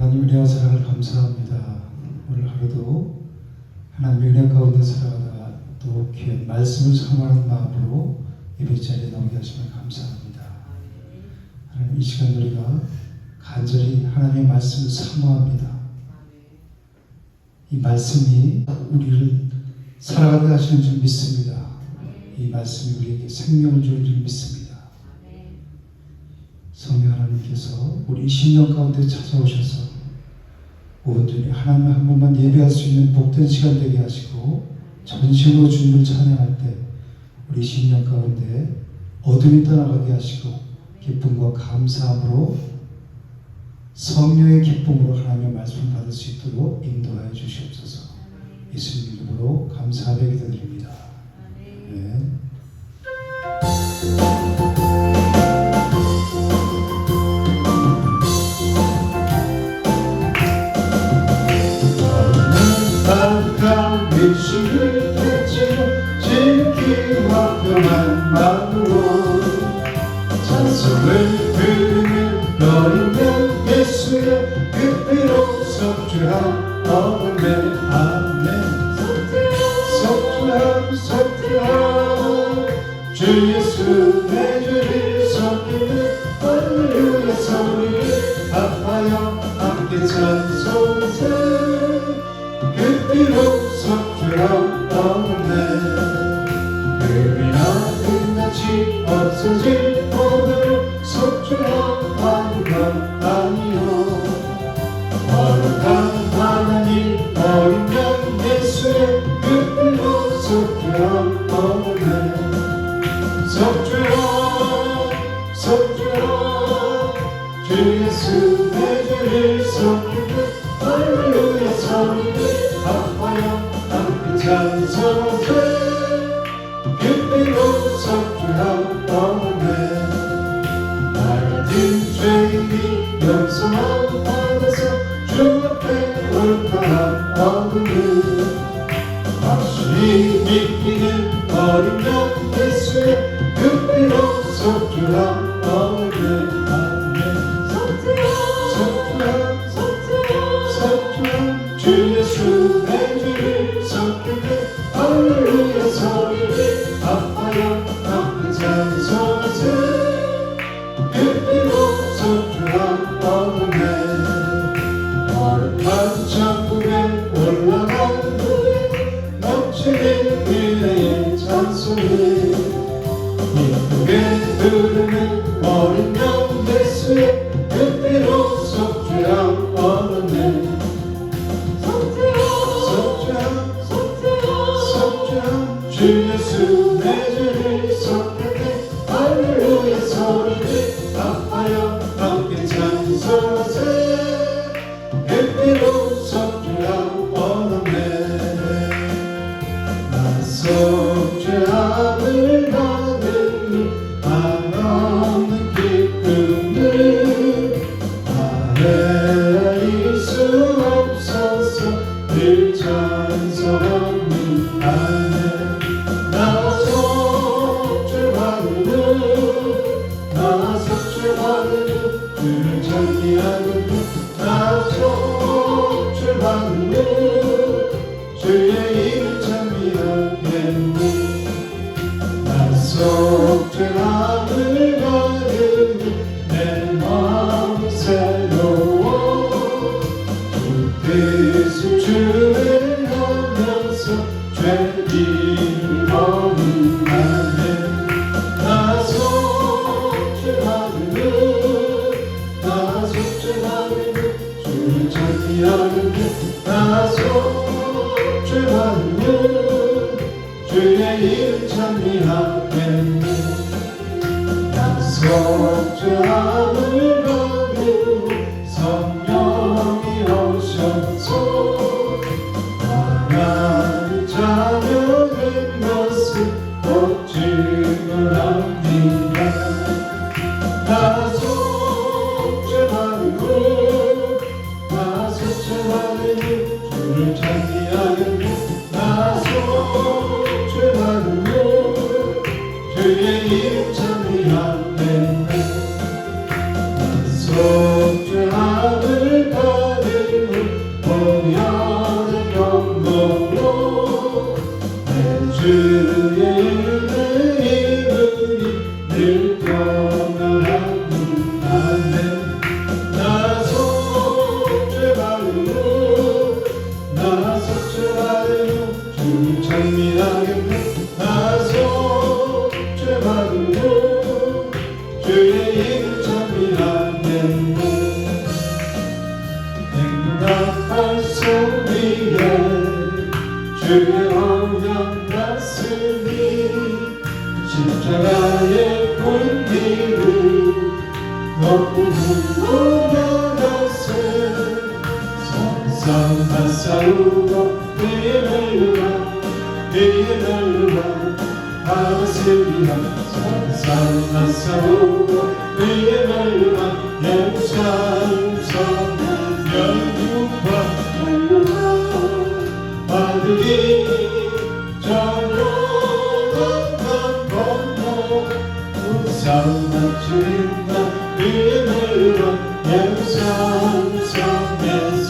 하나님 은혜와 사랑을 감사합니다. 오늘 하루도 하나님의 은혜 가운데 살아가다가 또 귀한 말씀을 사모하는 마음으로 예배 자리에 나오게 하시면 감사합니다. 하나님, 이 시간 우리가 간절히 하나님의 말씀을 사모합니다. 이 말씀이 우리를 살아가게 하시는 줄 믿습니다. 이 말씀이 우리에게 생명을 주는 줄 믿습니다. 성령 하나님께서 우리 20년 가운데 찾아오셔서 온전히 하나님 한 분만 예배할 수 있는 복된 시간 되게 하시고 전심으로 주님을 찬양할 때 우리 20년 가운데 어둠이 떠나가게 하시고 기쁨과 감사함으로 성령의 기쁨으로 하나님의 말씀을 받을 수 있도록 인도하여 주시옵소서. 예수님 이름으로 감사하게 기도드립니다. 아멘. 예수를 대체로 진기와 평안 마음으로 찬송을 부르는 너희는 예수의 그대로 속죄함 아멘 아멘 속죄함 속죄함 주 예수 내 죄를 속이는 할렐루야 소리를 아파요 함께 찬송하세 그대로 속죄함 아멘 의미나 끝나지 없어질 오늘 속죄함 아무것 아니요 거룩한 하나님 어린 양 예수의 그대로 속죄함 아멘 속죄함 속죄함 주 예수 내 죄를 속이는 할렐루야 소리를 아파요 함께 찬송하세 그대로 속죄함 아멘 나 같은 죄인이 용서함 받아서 주 앞에 올까함 아멘 확실히 믿기는 어린 양 예수의 그대로 속죄함 아멘 주 예수 내 죄를 속이는 할렐루야 소리를 아파요 함께 찬송하세 그대로 속죄함 아멘 거룩한 천국에 올라간 후에 넘치는 은혜의 찬송을 기쁘게 부르는 어린 양 예수의 그대로 속죄함 아멘 주 예수 내 죄를 속하게 할렐루야 소리를 아파요 함께 찬송하세 그대로 속죄함 아멘 나 속죄함을 받으니 한없는 기쁨을 아뢰일 수 없어서 늘 찬송합니다 나 속죄받으니 주를 찬미하는 나 속죄받으니 주의 이름 찬미하겠니 나 속죄함을 받으니 내 마음이 새로워 주 뜻을 주행하면서 죄인을 버리네 나 속죄받으니 주를 찬미하는 나 속죄받으니 주의 이름 찬미하겠네 나 속죄함을 받으니 성령이 오셔서 하나님 자녀된 것을 곧 증언합니다 나 속죄받으니 주를 찬미하겠네 나 속죄받으니 주의 이름 찬미하겠네 주의 오염 가슴이 십자가의 불길을 높은 물러갔세 성삼아 싸우고 그의 날려라 그의 날려라 하나스리라 성삼아 싸우고 그의 날려라 예루살렘 성문 열두파 날려라 아들이 저녁한 건너 우상만 주인다 그의 날려라 예루살렘 성에서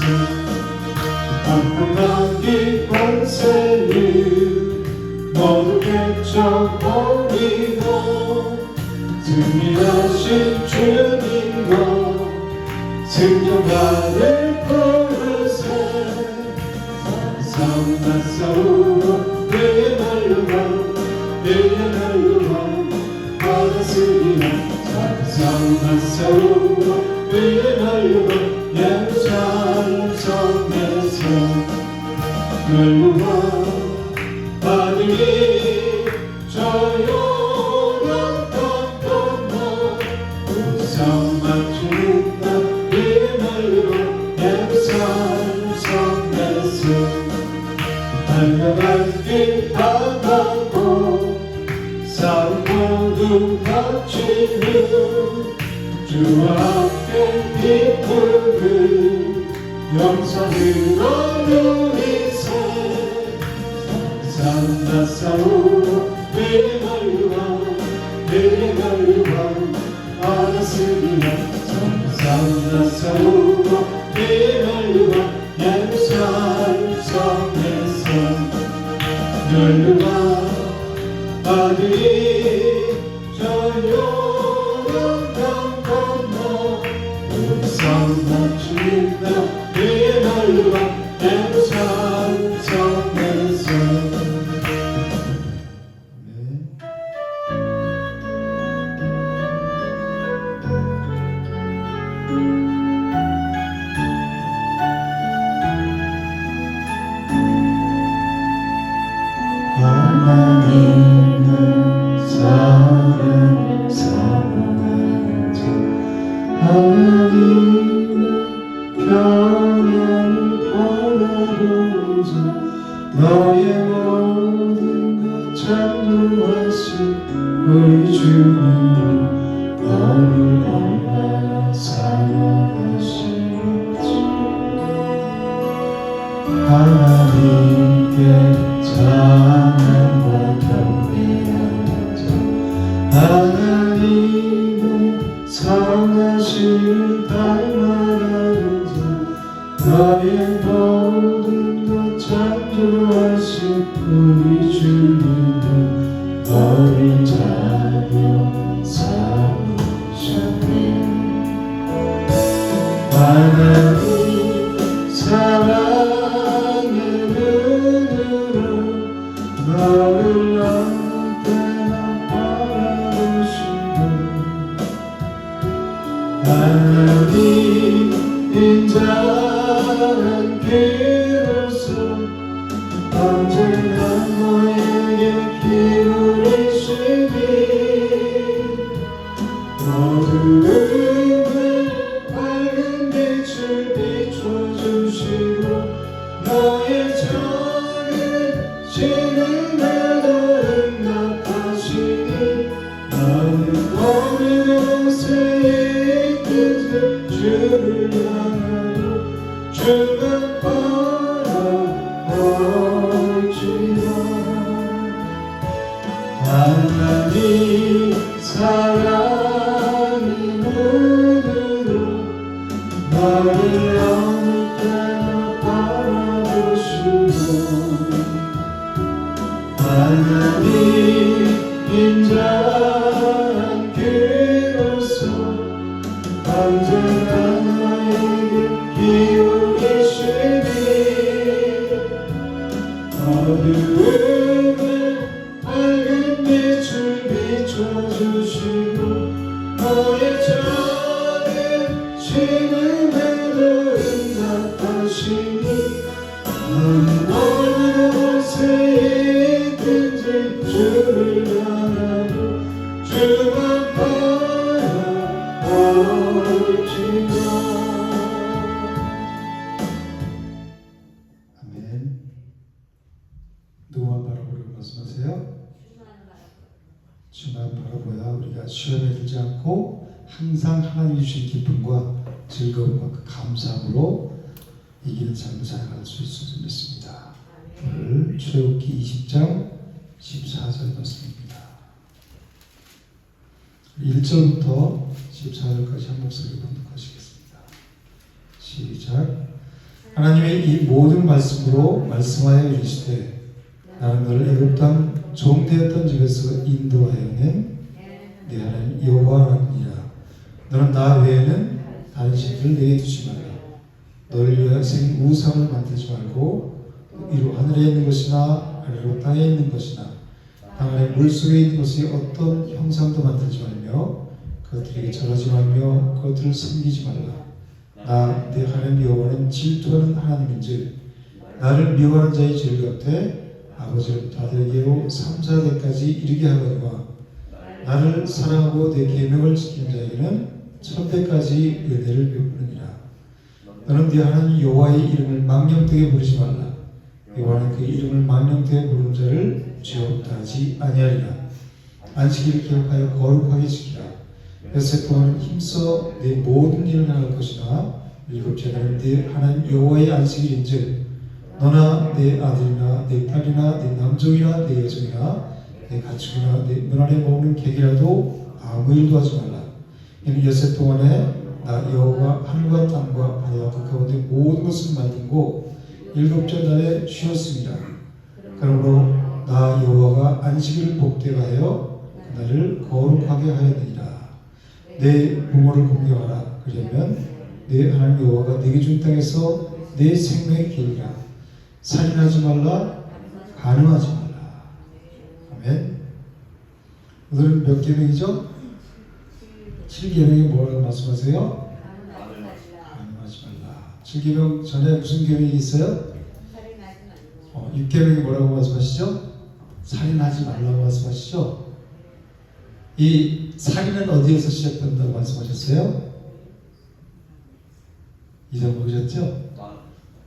한번 남긴 권세를 모두 깨쳐버리고 승리하신 주님과 승전가를 부르세 싸우나 싸우고 그의 날려라 그의 날려라 받았으리라 싸우나 싸우고 그의 날려라 예루살렘 성에서 널루와 아들이 저 요단강 건너 우상만 주는다 그의 날려라 예루살렘 성에서 달려갈 길 바라고 싸움 모두 마치며 주와 함께 기쁨을 영상으로 누리세 싸운다 싸우고 그의 날려라 그의 날려라 알았으리라 싸운다 싸우고 그의 날려라 예루살렘 성에서 날려라 아들이 저 요단강 건너 우상만 주인다 그의 날려라 예루살렘 성에서 하나님은 사랑을 사모하는 자 하나님은 평안을 바라보는 자 너의 모든 것 창조하신 우리 주님은 너를 얼마나 사랑하시는지 하나님께 찬양과 경배하는 자 하나님의 선하심을 닮아가는 자 너의 모든 것 창조하신 우리 주님은 너를 자녀 삼으셨네 하나님 사랑의 눈으로 너를 언제나 바라보시고 하나님 인자한 귀로서 언제나 너에게 기울이시니 어두움을 밝은 빛을 비춰주시고 너의 작은 신음에도 응답하시니 너는 어느 곳에 있든지 주를 향하여 주가 바라볼지라 하나님 사랑의 눈으로 나를 어느 때나 바라보시고 하나님 인자한 귀로서 언제나 나에게 기울이시니 어두움에 밝은 빛을 비춰주시고 너의 작은 신음에도 응답하시니 너는 어느 곳에 시험에 들지 않고 항상 하나님이 주신 기쁨과 즐거움과 그 감사함으로 이기는 삶을 살아갈 수 있을 줄 믿습니다. 오늘 출애굽기 20장 14절 말씀입니다. 1절부터 14절까지 한 목소리로 봉독하시겠습니다. 시작. 하나님의 이 모든 말씀으로 말씀하여 이르시되 나는 너를 애굽 땅 종되었던 집에서 인도하여 낸 내 하나님 여호와니라. 너는 나 외에는 다른 신들을 내게 두지 말라. 너를 위하여 생긴 우상을 만들지 말고 위로 하늘에 있는 것이나 아래로 땅에 있는 것이나 땅 아래 물속에 있는 것이 어떤 형상도 만들지 말며 그것들에게 절하지 말며 그것들을 섬기지 말라. 나 내 하나님 여호와는 질투하는 하나님인즉 나를 미워하는 자의 죄를 갚되 아버지로부터 아들에게로 3, 4대까지 이르게 하거니와 나를 사랑하고 내 계명을 지킨 자에게는 1000대까지 은혜를 베푸느니라. 너는 네 하나님 여호와의 이름을 망령되게 부르지 말라. 여호와는 그 이름을 망령되게 부르는 자를 죄없다 하지 아니하리라. 안식일을 기억하여 거룩하게 지키라. 엿새 동안은 힘써 내 모든 일을 행할 것이나 일곱째는 네 하나님 여호와의 안식일인즉 너나 내 아들이나 내 딸이나 내 남종이나 내 여종이나 내 가축이나 내 문 안에 먹는 객이라도 아무 일도 하지 말라. 이는 엿새 동안에 나 여호와 하늘과 땅과 바다와 그 가운데 모든 것을 만들고 일곱째 날에 쉬었습니다. 그러므로 나 여호와가 안식일을 복되게 하여 그날을 거룩하게 하였느니라. 내 부모를 공경하라. 그러면 내 하나님 여호와가 내게 준 땅에서 내 생명의 길이라. 살인하지 말라. 간음하지 말라. 아멘. 오늘은 몇 계명이죠? 7계명이 뭐라고 말씀하세요? 간음하지 말라. 7계명 전에 무슨 계명이 있어요? 6계명이 뭐라고 말씀하시죠? 살인하지 말라고 말씀하시죠? 이 살인은 어디에서 시작된다고 말씀하셨어요? 잊어먹으셨죠?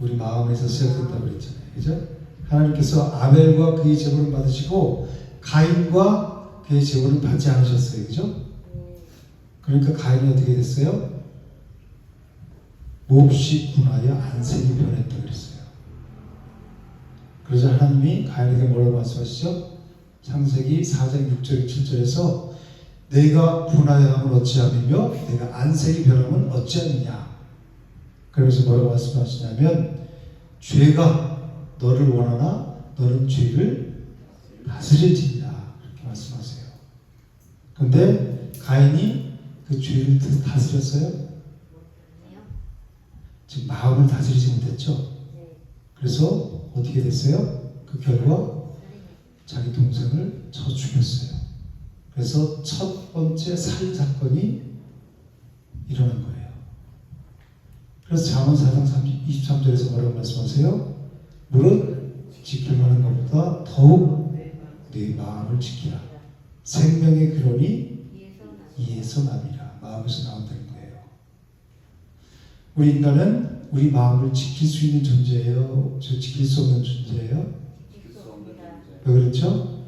우리 마음에서 시작된다고 그랬잖아요. 그죠? 하나님께서 아벨과 그의 제물을 받으시고 가인과 그의 제물을 받지 않으셨어요. 그죠? 그러니까 가인이 어떻게 됐어요? 몹시 분하여 안색이 변했다 그랬어요. 그래서 하나님이 가인에게 뭐라고 말씀하시죠? 창세기 4장 6절 7절에서 내가 분하여함을 어찌함이며 내가 안색이 변함은 어찌하느냐. 그래서 뭐라고 말씀하시냐면 죄가 너를 원하나 너는 죄를 다스릴지니라 그렇게 말씀하세요. 그런데 가인이 그 죄를 다스렸어요? 지금 마음을 다스리지 못했죠. 그래서 어떻게 됐어요? 그 결과 자기 동생을 쳐 죽였어요. 그래서 첫 번째 살인 사건이 일어난 거예요. 그래서 잠언 4장 23절에서 뭐라고 말씀하세요? 무릇 지킬만한 것보다 더욱 내 마음을 지키라. 생명의 근원이 이에서 남이라. 마음에서 나온다는 거예요. 우리 인간은 우리 마음을 지킬 수 있는 존재예요? 지킬 수 없는 존재예요? 왜 그렇죠?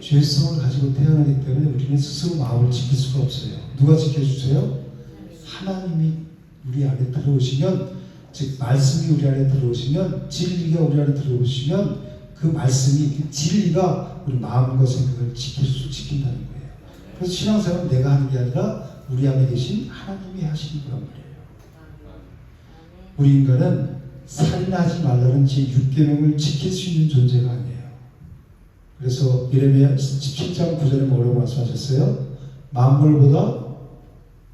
죄성을 가지고 태어나기 때문에 우리는 스스로 마음을 지킬 수가 없어요. 누가 지켜주세요? 하나님이 우리 안에 들어오시면, 즉 말씀이 우리 안에 들어오시면, 진리가 우리 안에 들어오시면 그 말씀이, 그 진리가 우리 마음과 생각을 지킨다는 거예요. 그래서 신앙생활은 내가 하는 게 아니라 우리 안에 계신 하나님이 하시는 거란 말이에요. 우리 인간은 살인하지 말라는 제6계명을 지킬 수 있는 존재가 아니에요. 그래서 예레미야 17장 9절에 뭐라고 말씀하셨어요? 만물보다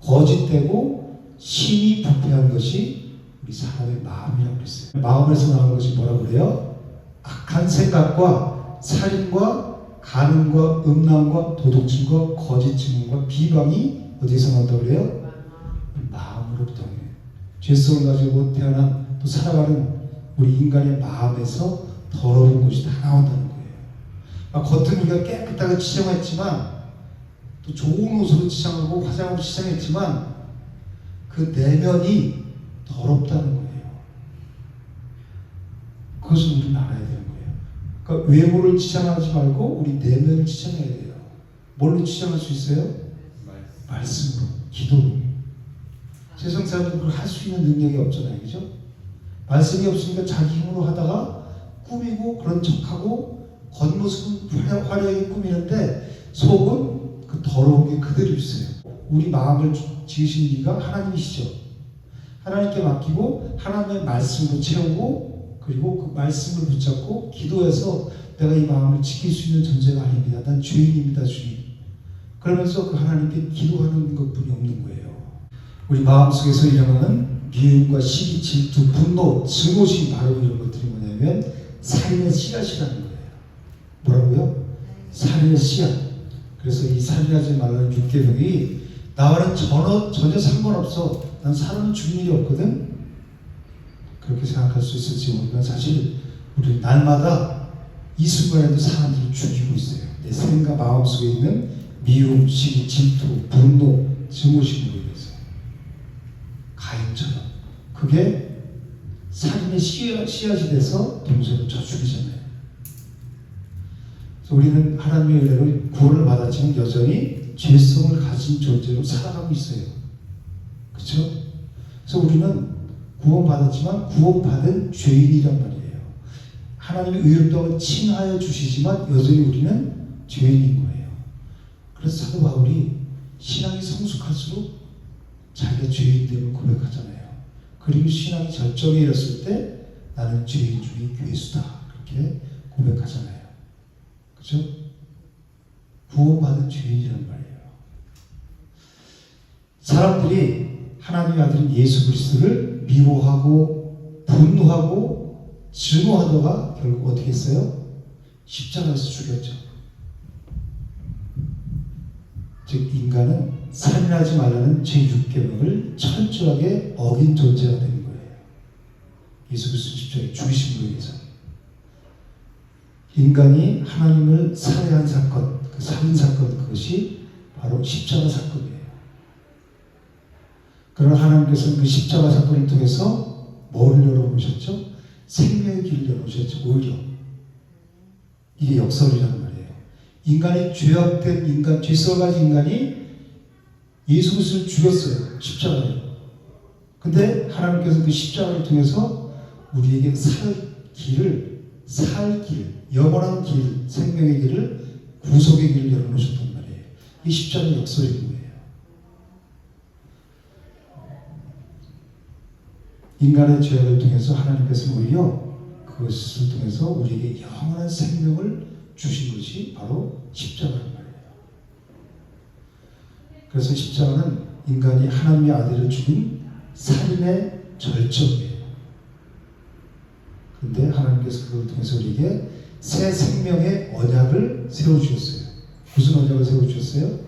거짓되고 심히 부패한 것이 우리 사람의 마음이라고 그랬어요. 마음에서 나오는 것이 뭐라고 그래요? 악한 생각과 살인과 간음과 음란과 도둑질과 거짓 증언과 비방이 어디서 나온다고 그래요? 마음으로부터. 죄성을 가지고 태어난 또 살아가는 우리 인간의 마음에서 더러운 것이 다 나온다는 거예요. 겉은 우리가 깨끗하게 치장했지만, 또 좋은 옷으로 치장하고 화장으로 치장했지만 그 내면이 더럽다는 거예요. 그것을 우리는 알아야 되는 거예요. 그러니까 외모를 치장하지 말고 우리 내면을 치장해야 돼요. 뭘로 치장할 수 있어요? 말씀으로, 기도로. 세상 사람들은 그걸 할 수 있는 능력이 없잖아요, 그죠? 말씀이 없으니까 자기 힘으로 하다가 꾸미고 그런 척하고 겉모습은 화려하게 꾸미는데 속은 그 더러운 게 그대로 있어요. 우리 마음을 지으신 이가 하나님이시죠. 하나님께 맡기고 하나님의 말씀으로 채우고 그리고 그 말씀을 붙잡고 기도해서 내가 이 마음을 지킬 수 있는 존재가 아닙니다. 난 죄인입니다, 주님. 그러면서 그 하나님께 기도하는 것뿐이 없는 거예요. 우리 마음속에서 일어나는 미움과 시기, 질투, 분노, 증오심 바로 이런 것들이 뭐냐면 살인의 씨앗이라는 거예요. 뭐라고요? 살인의 씨앗. 그래서 이 살인하지 말라는 6계명이 나와는 전혀 상관없어. 난 사람은 죽는 일이 없거든. 그렇게 생각할 수 있을지 모르지만 사실 우리 날마다 이 순간에도 사람들을 죽이고 있어요. 내 생각 마음속에 있는 미움, 시기, 질투, 분노, 증오심으로 인해서 가인처럼 그게 살인의 씨앗이 돼서 동생을 쳐 죽이잖아요. 그래서 우리는 하나님의 은혜로 구원을 받았지만 여전히 죄성을 가진 존재로 살아가고 있어요. 그렇죠? 그래서 우리는 구원받았지만 구원받은 죄인이란 말이에요. 하나님의 의롭다고 칭하여 주시지만 여전히 우리는 죄인인 거예요. 그래서 사도 바울이 신앙이 성숙할수록 자기가 죄인됨을 고백하잖아요. 그리고 신앙이 절정에 이르렀을 때 나는 죄인 중에 괴수다 그렇게 고백하잖아요. 그렇죠? 구원받은 죄인이란 말이에요. 사람들이 하나님의 아들인 예수 그리스도를 미워하고 분노하고 증오하다가 결국 어떻게 했어요? 십자가에서 죽였죠. 즉 인간은 살인하지 말라는 제6계명을 철저하게 어긴 존재가 되는 거예요. 예수 그리스도 십자가에 죽이심으로 인해서 인간이 하나님을 살해한 사건, 그 살인 사건 그것이 바로 십자가 사건이에요. 그러나 하나님께서는 그 십자가 사건을 통해서 뭐를 열어놓으셨죠? 생명의 길을 열어놓으셨죠. 오히려 이게 역설이라는 말이에요. 인간이 죄악된 인간, 죄성을 가진 인간이 예수 그리스도를 죽였어요. 십자가로. 근데 하나님께서 그 십자가를 통해서 우리에게 살 길, 영원한 길, 생명의 길을, 구속의 길을 열어놓으셨단 말이에요. 이 십자가의 역설인 거예요. 인간의 죄악을 통해서 하나님께서 오히려 그것을 통해서 우리에게 영원한 생명을 주신 것이 바로 십자가란 말이에요. 그래서 십자가는 인간이 하나님의 아들을 죽인 살인의 절정이에요. 그런데 하나님께서 그걸 통해서 우리에게 새 생명의 언약을 세워주셨어요. 무슨 언약을 세워주셨어요?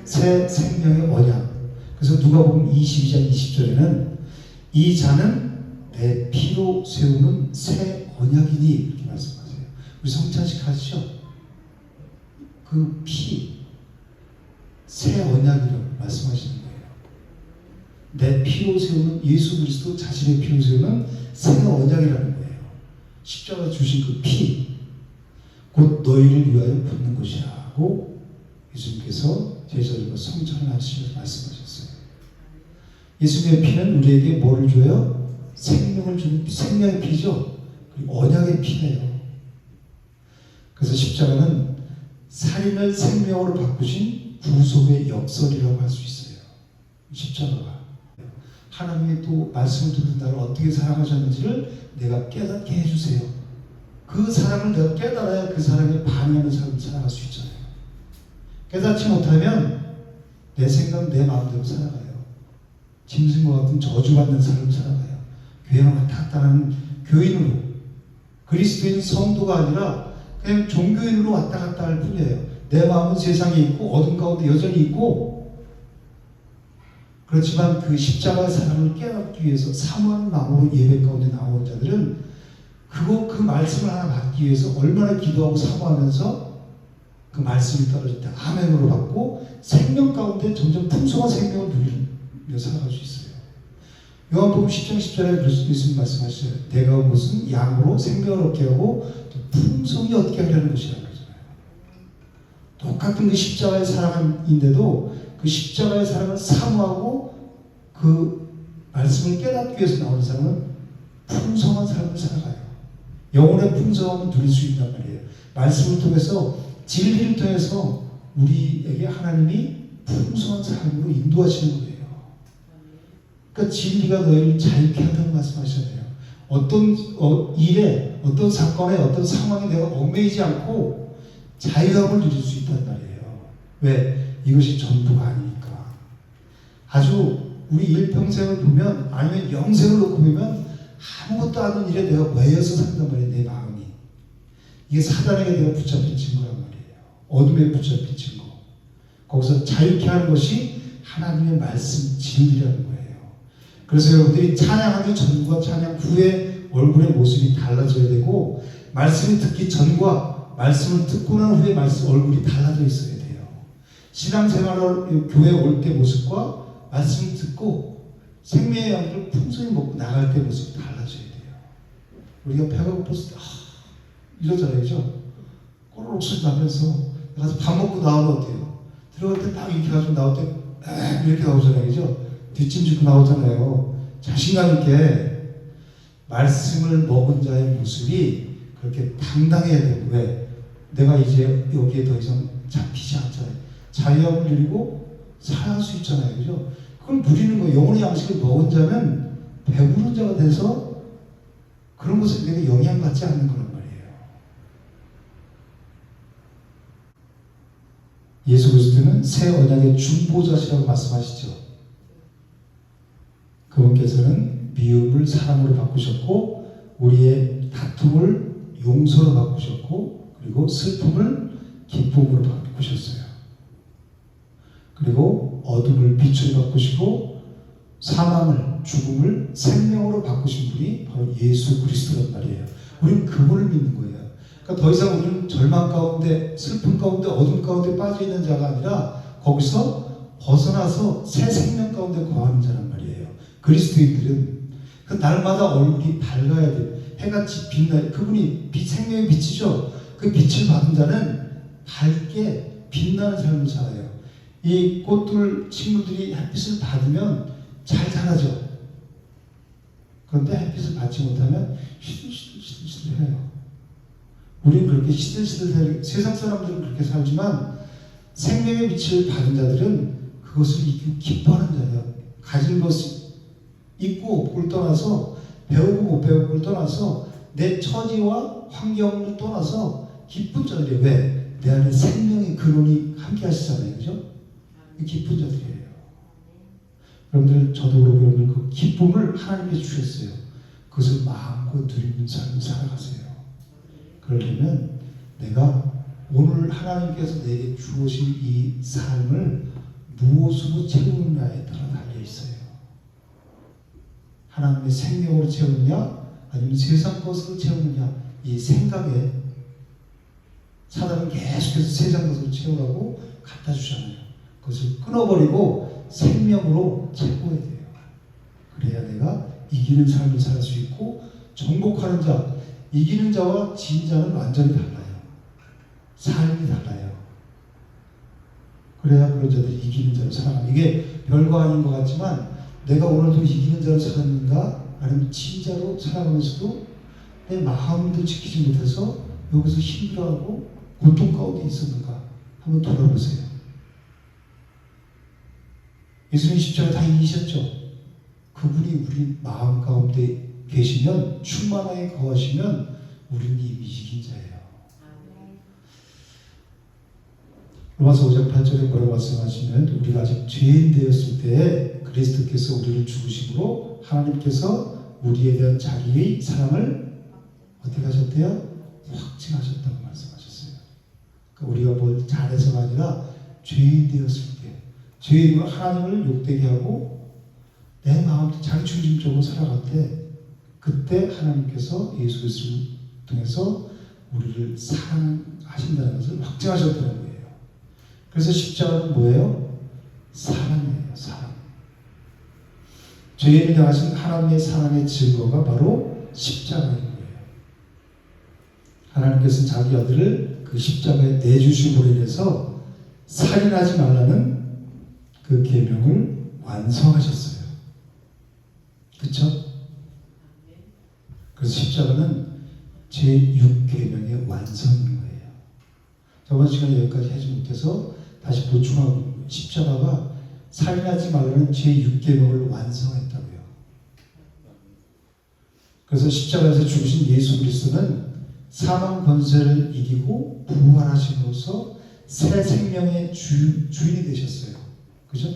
새 생명의 언약. 그래서 누가복음 22장 20절에는 이 자는 내 피로 세우는 새 언약이니 이렇게 말씀하세요. 우리 성찬식 하시죠? 그 피, 새 언약이라고 말씀하시는 거예요. 내 피로 세우는 예수 그리스도 자신의 피로 세우는 새 언약이라는 거예요. 십자가 주신 그 피, 곧 너희를 위하여 붓는 것이라고 예수님께서 제자들과 성찬을 하시면서 말씀하셨어요. 예수님의 피는 우리에게 뭐를 줘요? 생명을 주는 생명의 피죠. 그리고 언약의 피예요. 그래서 십자가는 살인을 생명으로 바꾸신 구속의 역설이라고 할 수 있어요. 십자가가 하나님의 또 말씀을 듣는 나를 어떻게 사랑하셨는지를 내가 깨닫게 해주세요. 그 사랑을 내가 깨달아야 그 사랑에 반응하는 삶을 살아갈 수 있잖아요. 깨닫지 못하면 내 생각, 내 마음대로 살아가요. 짐승과 같은 저주받는 삶을 살아가요. 교회만 왔다 갔다 하는 교인으로, 그리스도인 성도가 아니라 그냥 종교인으로 왔다 갔다 할 뿐이에요. 내 마음은 세상에 있고 어둠 가운데 여전히 있고, 그렇지만 그 십자가의 사랑을 깨닫기 위해서 사모하는 마음으로 예배 가운데 나온 자들은 그 말씀을 하나 받기 위해서 얼마나 기도하고 사모하면서 그 말씀이 떨어질 때 아멘으로 받고 생명 가운데 점점 풍성한 생명을 누리며 살아갈 수 있어요. 요한복음 10장 10절에 예수님 말씀하시죠. 내가 온 것은 양으로 생명을 얻게 하고 또 풍성히 얻게 하려는 것이라고 그러잖아요. 똑같은 그 십자가의 사랑인데도 그 십자가의 사랑을 사모하고 그 말씀을 깨닫기 위해서 나오는 사람은 풍성한 삶을 살아가요. 영혼의 풍성함을 누릴 수 있단 말이에요. 말씀을 통해서, 진리를 통해서 우리에게 하나님이 풍성한 삶으로 인도하시는 거예요. 그러니까 진리가 너희를 자유케 한다고 말씀하셨네요. 어떤 일에, 어떤 사건에, 어떤 상황에 내가 얽매이지 않고 자유함을 누릴 수 있단 말이에요. 왜? 이것이 전부가 아니니까. 아주 우리 일평생을 보면, 아니면 영생을 놓고 보면 아무것도 아닌 일에 내가 매여서 산단 말이에요. 내 마음이. 이게 사단에게 내가 붙잡힌 증거란 말이에요. 어둠에 붙잡힌 증거. 거기서 자유케 하는 것이 하나님의 말씀 진리라는 거예요. 그래서 여러분들이 찬양하기 전과 찬양 후에 얼굴의 모습이 달라져야 되고, 말씀을 듣기 전과 말씀을 듣고 난 후에 얼굴이 달라져 있어야 돼요. 신앙생활을 교회 올 때 모습과 말씀을 듣고 생명의 양을 풍성히 먹고 나갈 때 모습이 달라져야 돼요. 우리가 배가 고팠을 때 이러잖아요. 그죠? 꼬르륵 소리 나면서 가서 밥 먹고 나오면 어때요? 들어갈 때 딱 이렇게 가지고 나올 때 이렇게 나오잖아요. 그죠? 뒷짐 짓고 나오잖아요. 자신감 있게 말씀을 먹은 자의 모습이 그렇게 당당해야 되고, 왜? 내가 이제 여기에 더 이상 잡히지 않잖아요. 자유함을 누리고 살아갈 수 있잖아요. 그죠? 그걸 누리는 거예요. 영혼의 양식을 먹은 자는 배부른 자가 돼서 그런 것에 내가 영향받지 않는 거란 말이에요. 예수 그리스도는 새 언약의 중보자시라고 말씀하시죠. 그분께서는 미움을 사랑으로 바꾸셨고, 우리의 다툼을 용서로 바꾸셨고, 그리고 슬픔을 기쁨으로 바꾸셨어요. 그리고 어둠을 빛으로 바꾸시고, 사망을, 죽음을 생명으로 바꾸신 분이 바로 예수 그리스도란 말이에요. 우리는 그분을 믿는 거예요. 그러니까 더 이상 우리는 절망 가운데, 슬픔 가운데, 어둠 가운데 빠져 있는 자가 아니라 거기서 벗어나서 새 생명 가운데 거하는 자란 말이에요. 그리스도인들은 그 날마다 얼굴이 밝아야 돼요. 해같이 빛나요. 그분이 생명의 빛이죠. 그 빛을 받은 자는 밝게 빛나는 삶을 살아요. 이 꽃들, 식물들이 햇빛을 받으면 잘 자라죠. 그런데 햇빛을 받지 못하면 시들시들해요. 우리는 그렇게 시들시들해요. 세상 사람들은 그렇게 살지만 생명의 빛을 받은 자들은 그것을 이기고 기뻐하는 자예요. 가진 것이 있고 없고를 떠나서, 배우고 못 배우고를 떠나서, 내 처지와 환경을 떠나서 기쁜 자들이에요. 왜? 내 안에 생명의 근원이 함께 하시잖아요. 그죠? 기쁜 자들이에요. 여러분들, 저도 그렇고 여러분들 그 기쁨을 하나님께 주셨어요. 그것을 마음껏 누리는 삶을 살아가세요. 그러려면 내가 오늘 하나님께서 내게 주어진 이 삶을 무엇으로 채우느냐에 따라 달려있어요. 하나님의 생명으로 채우느냐, 아니면 세상 것으로 채우느냐, 이 생각에 사단은 계속해서 세상 것으로 채우라고 갖다 주잖아요. 그것을 끊어버리고 생명으로 채워야 돼요. 그래야 내가 이기는 삶을 살 수 있고, 정복하는 자, 이기는 자와 진 자는 완전히 달라요. 삶이 달라요. 그래야 그런 자들이 이기는 자로 살아가요. 이게 별거 아닌 것 같지만, 내가 오늘도 이기는 자로 살았는가, 아니면 진 자로 살아가면서도 내 마음도 지키지 못해서 여기서 힘들어하고 고통 가운데 있었는가 한번 돌아보세요. 예수님 십자가 다 이기셨죠. 그분이 우리 마음 가운데 계시면, 충만하게 거하시면 우리는 이미 이긴 자예요. 로마서 5장 8절에 뭐라고 말씀하시면, 우리가 아직 죄인 되었을 때 그리스도께서 우리를 죽으심으로 하나님께서 우리에 대한 자기의 사랑을 어떻게 하셨대요? 확증하셨다고 말씀하셨어요. 그러니까 우리가 뭘 잘해서가 아니라 죄인 되었을 때, 죄인으로 하나님을 욕되게 하고 내 마음도 자기 중심적으로 살아갈 때, 그때 하나님께서 예수 그리스도를 통해서 우리를 사랑하신다는 것을 확증하셨다는 거예요. 그래서 십자가는 뭐예요? 사랑이에요. 사랑. 죄인을 향하신 하나님의 사랑의 증거가 바로 십자가인 거예요. 하나님께서는 자기 아들을 그 십자가에 내주심으로 인해서 살인하지 말라는 그 계명을 완성하셨어요. 그렇죠? 그래서 십자가는 제6계명의 완성인 거예요. 저번 시간에 여기까지 하지 못해서 다시 보충하고 있는 거예요. 십자가가 살인하지 말라는 제6계명을 완성했다고요. 그래서 십자가에서 죽으신 예수 그리스도는 사망 권세를 이기고 부활하심으로써 새 생명의 주인이 되셨어요. 그죠?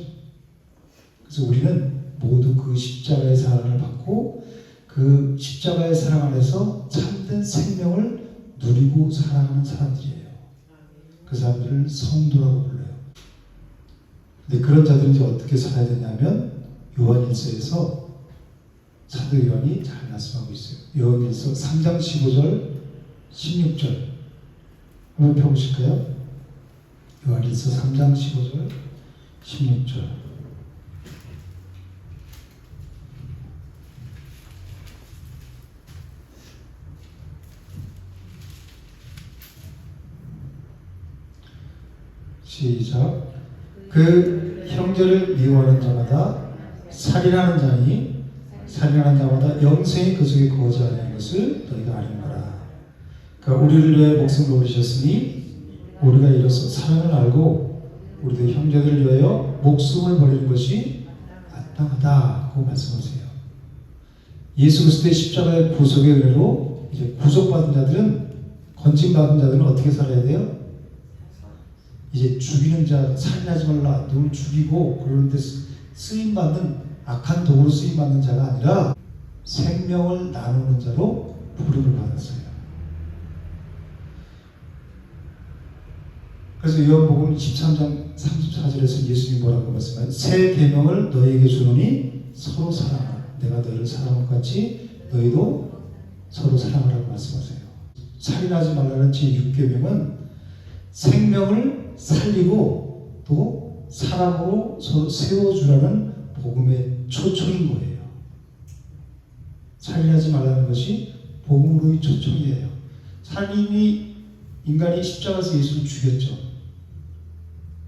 그래서 우리는 모두 그 십자가의 사랑을 받고 그 십자가의 사랑 안에서 참된 생명을 누리고 살아가는 사람들이에요. 그 사람들을 성도라고 불러요. 근데 그런 자들은 이제 어떻게 살아야 되냐면 요한일서에서 사도 요한이 잘 말씀하고 있어요. 요한일서 3장 15절 16절 한번 펴보실까요? 요한일서 3장 15절 16절 시작. 그 형제를 미워하는 자마다 살인하는 자니 살인하는 자마다 영생이 그 속에 거하지 않는 것을 너희가 아는거라. 그러니까 우리를 위해 목숨을 버리셨으니 우리가 이로써 사랑을 알고 우리도 형제들을 위하여 목숨을 버리는 것이 마땅하다고 말씀하세요. 예수 그리스도의 십자가의 구속의 은혜로 이제 구속받은 자들은 건진받은 자들은 어떻게 살아야 돼요? 이제 죽이는 자, 살인하지 말라, 누굴 죽이고 그러는데 쓰임받는 악한 도구로 쓰임받는 자가 아니라 생명을 나누는 자로 부름을 받았어요. 그래서 요한복음 13장 34절에서 예수님이 뭐라고 말씀하세요? 새 계명을 너희에게 주노니 서로 사랑하라. 내가 너희를 사랑한 것 같이 너희도 서로 사랑하라고 말씀하세요. 살인하지 말라는 제6계명은 생명을 살리고 또 사랑으로 서로 세워주라는 복음의 초청인 거예요. 살인하지 말라는 것이 복음으로의 초청이에요. 인간이 십자가에서 예수를 죽였죠.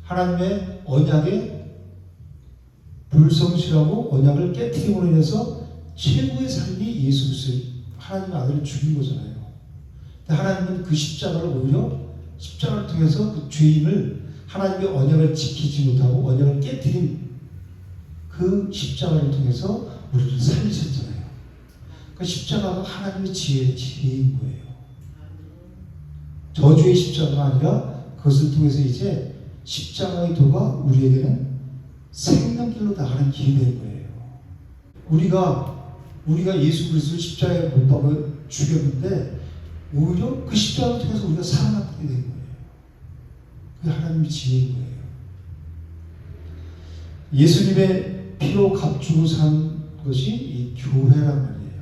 하나님의 언약에 불성실하고 언약을 깨트림으로 인해서 최고의 살인이 예수 그리스도 하나님의 아들을 죽인 거잖아요. 근데 하나님은 그 십자가를 오히려 십자가를 통해서 그 죄인을 하나님의 언약을 지키지 못하고 언약을 깨트린 그 십자가를 통해서 우리를 살리셨잖아요. 그 십자가가 하나님의 지혜인 거예요. 저주의 십자가가 아니라 그것을 통해서 이제 십자가의 도가 우리에게는 생명길로 나가는 길이 된 거예요. 우리가 예수 그리스도를 십자가에 못 박아 죽였는데 오히려 그 십자가를 통해서 우리가 살아나게 된 거예요. 그게 하나님의 지혜인 거예요. 예수님의 피로 값주고 산 것이 이 교회란 말이에요.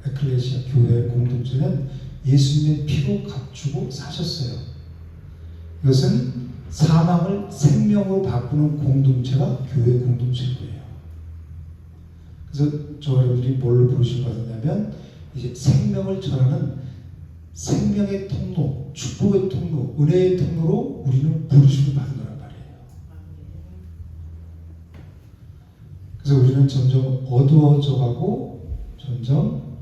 에클레시아 교회 공동체는 예수님의 피로 값주고 사셨어요. 이것은 사망을 생명으로 바꾸는 공동체가 교회 공동체인 거예요. 그래서 저 여러분들이 뭘로 부르심을 받았냐면 이제 생명을 전하는 생명의 통로, 축복의 통로, 은혜의 통로로 우리는 부르심을 받은 거란 말이에요. 그래서 우리는 점점 어두워져 가고 점점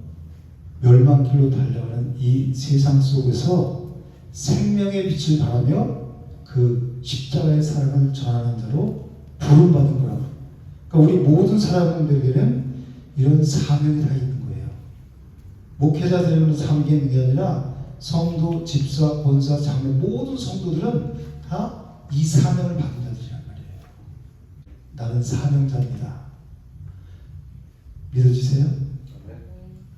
멸망길로 달려가는 이 세상 속에서 생명의 빛을 발하며 그 십자가의 사랑을 전하는 자로 부름받은 거라고. 그러니까 우리 모든 사람들에게는 이런 사명이 다 있는 거예요. 목회자 되는 사명이 있는 게 아니라 성도, 집사, 권사, 장로 모든 성도들은 다 이 사명을 받은 자들이란 말이에요. 나는 사명자입니다. 믿어지세요?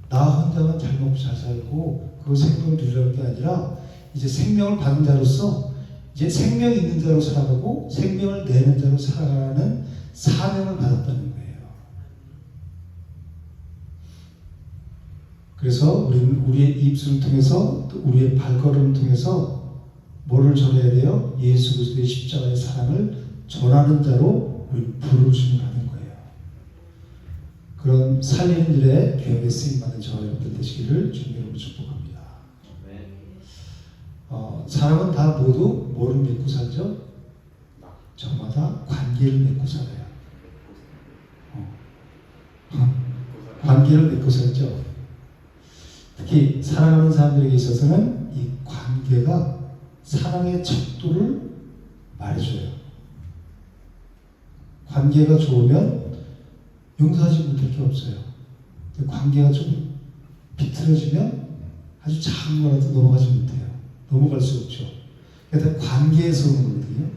나 혼자만 잘 먹고 잘 살고 그 생명을 누리라는 게 아니라 이제 생명을 받은 자로서 이제 생명이 있는 자로 살아가고 생명을 내는 자로 살아가는 사명을 받았다는 거예요. 그래서 우리는 우리의 입술을 통해서 또 우리의 발걸음을 통해서 뭐를 전해야 돼요? 예수 그리스도의 십자가의 사랑을 전하는 자로 우리 부르심을 받는 거예요. 그런 살리는 일에 귀하게 쓰임받는 저와 여러분들 되시기를 주님으로 축복합니다. 사람은 다 모두 뭐를 맺고 살죠? 저마다 관계를 맺고 살아요. 관계를 맺고 살죠. 특히 사랑하는 사람들에게 있어서는 이 관계가 사랑의 척도를 말해줘요. 관계가 좋으면 용서하지 못할 게 없어요. 관계가 좀 비틀어지면 아주 작은 거라도 넘어가지 못해요. 넘어갈 수 없죠. 그래서 관계에서 오는 거거든요.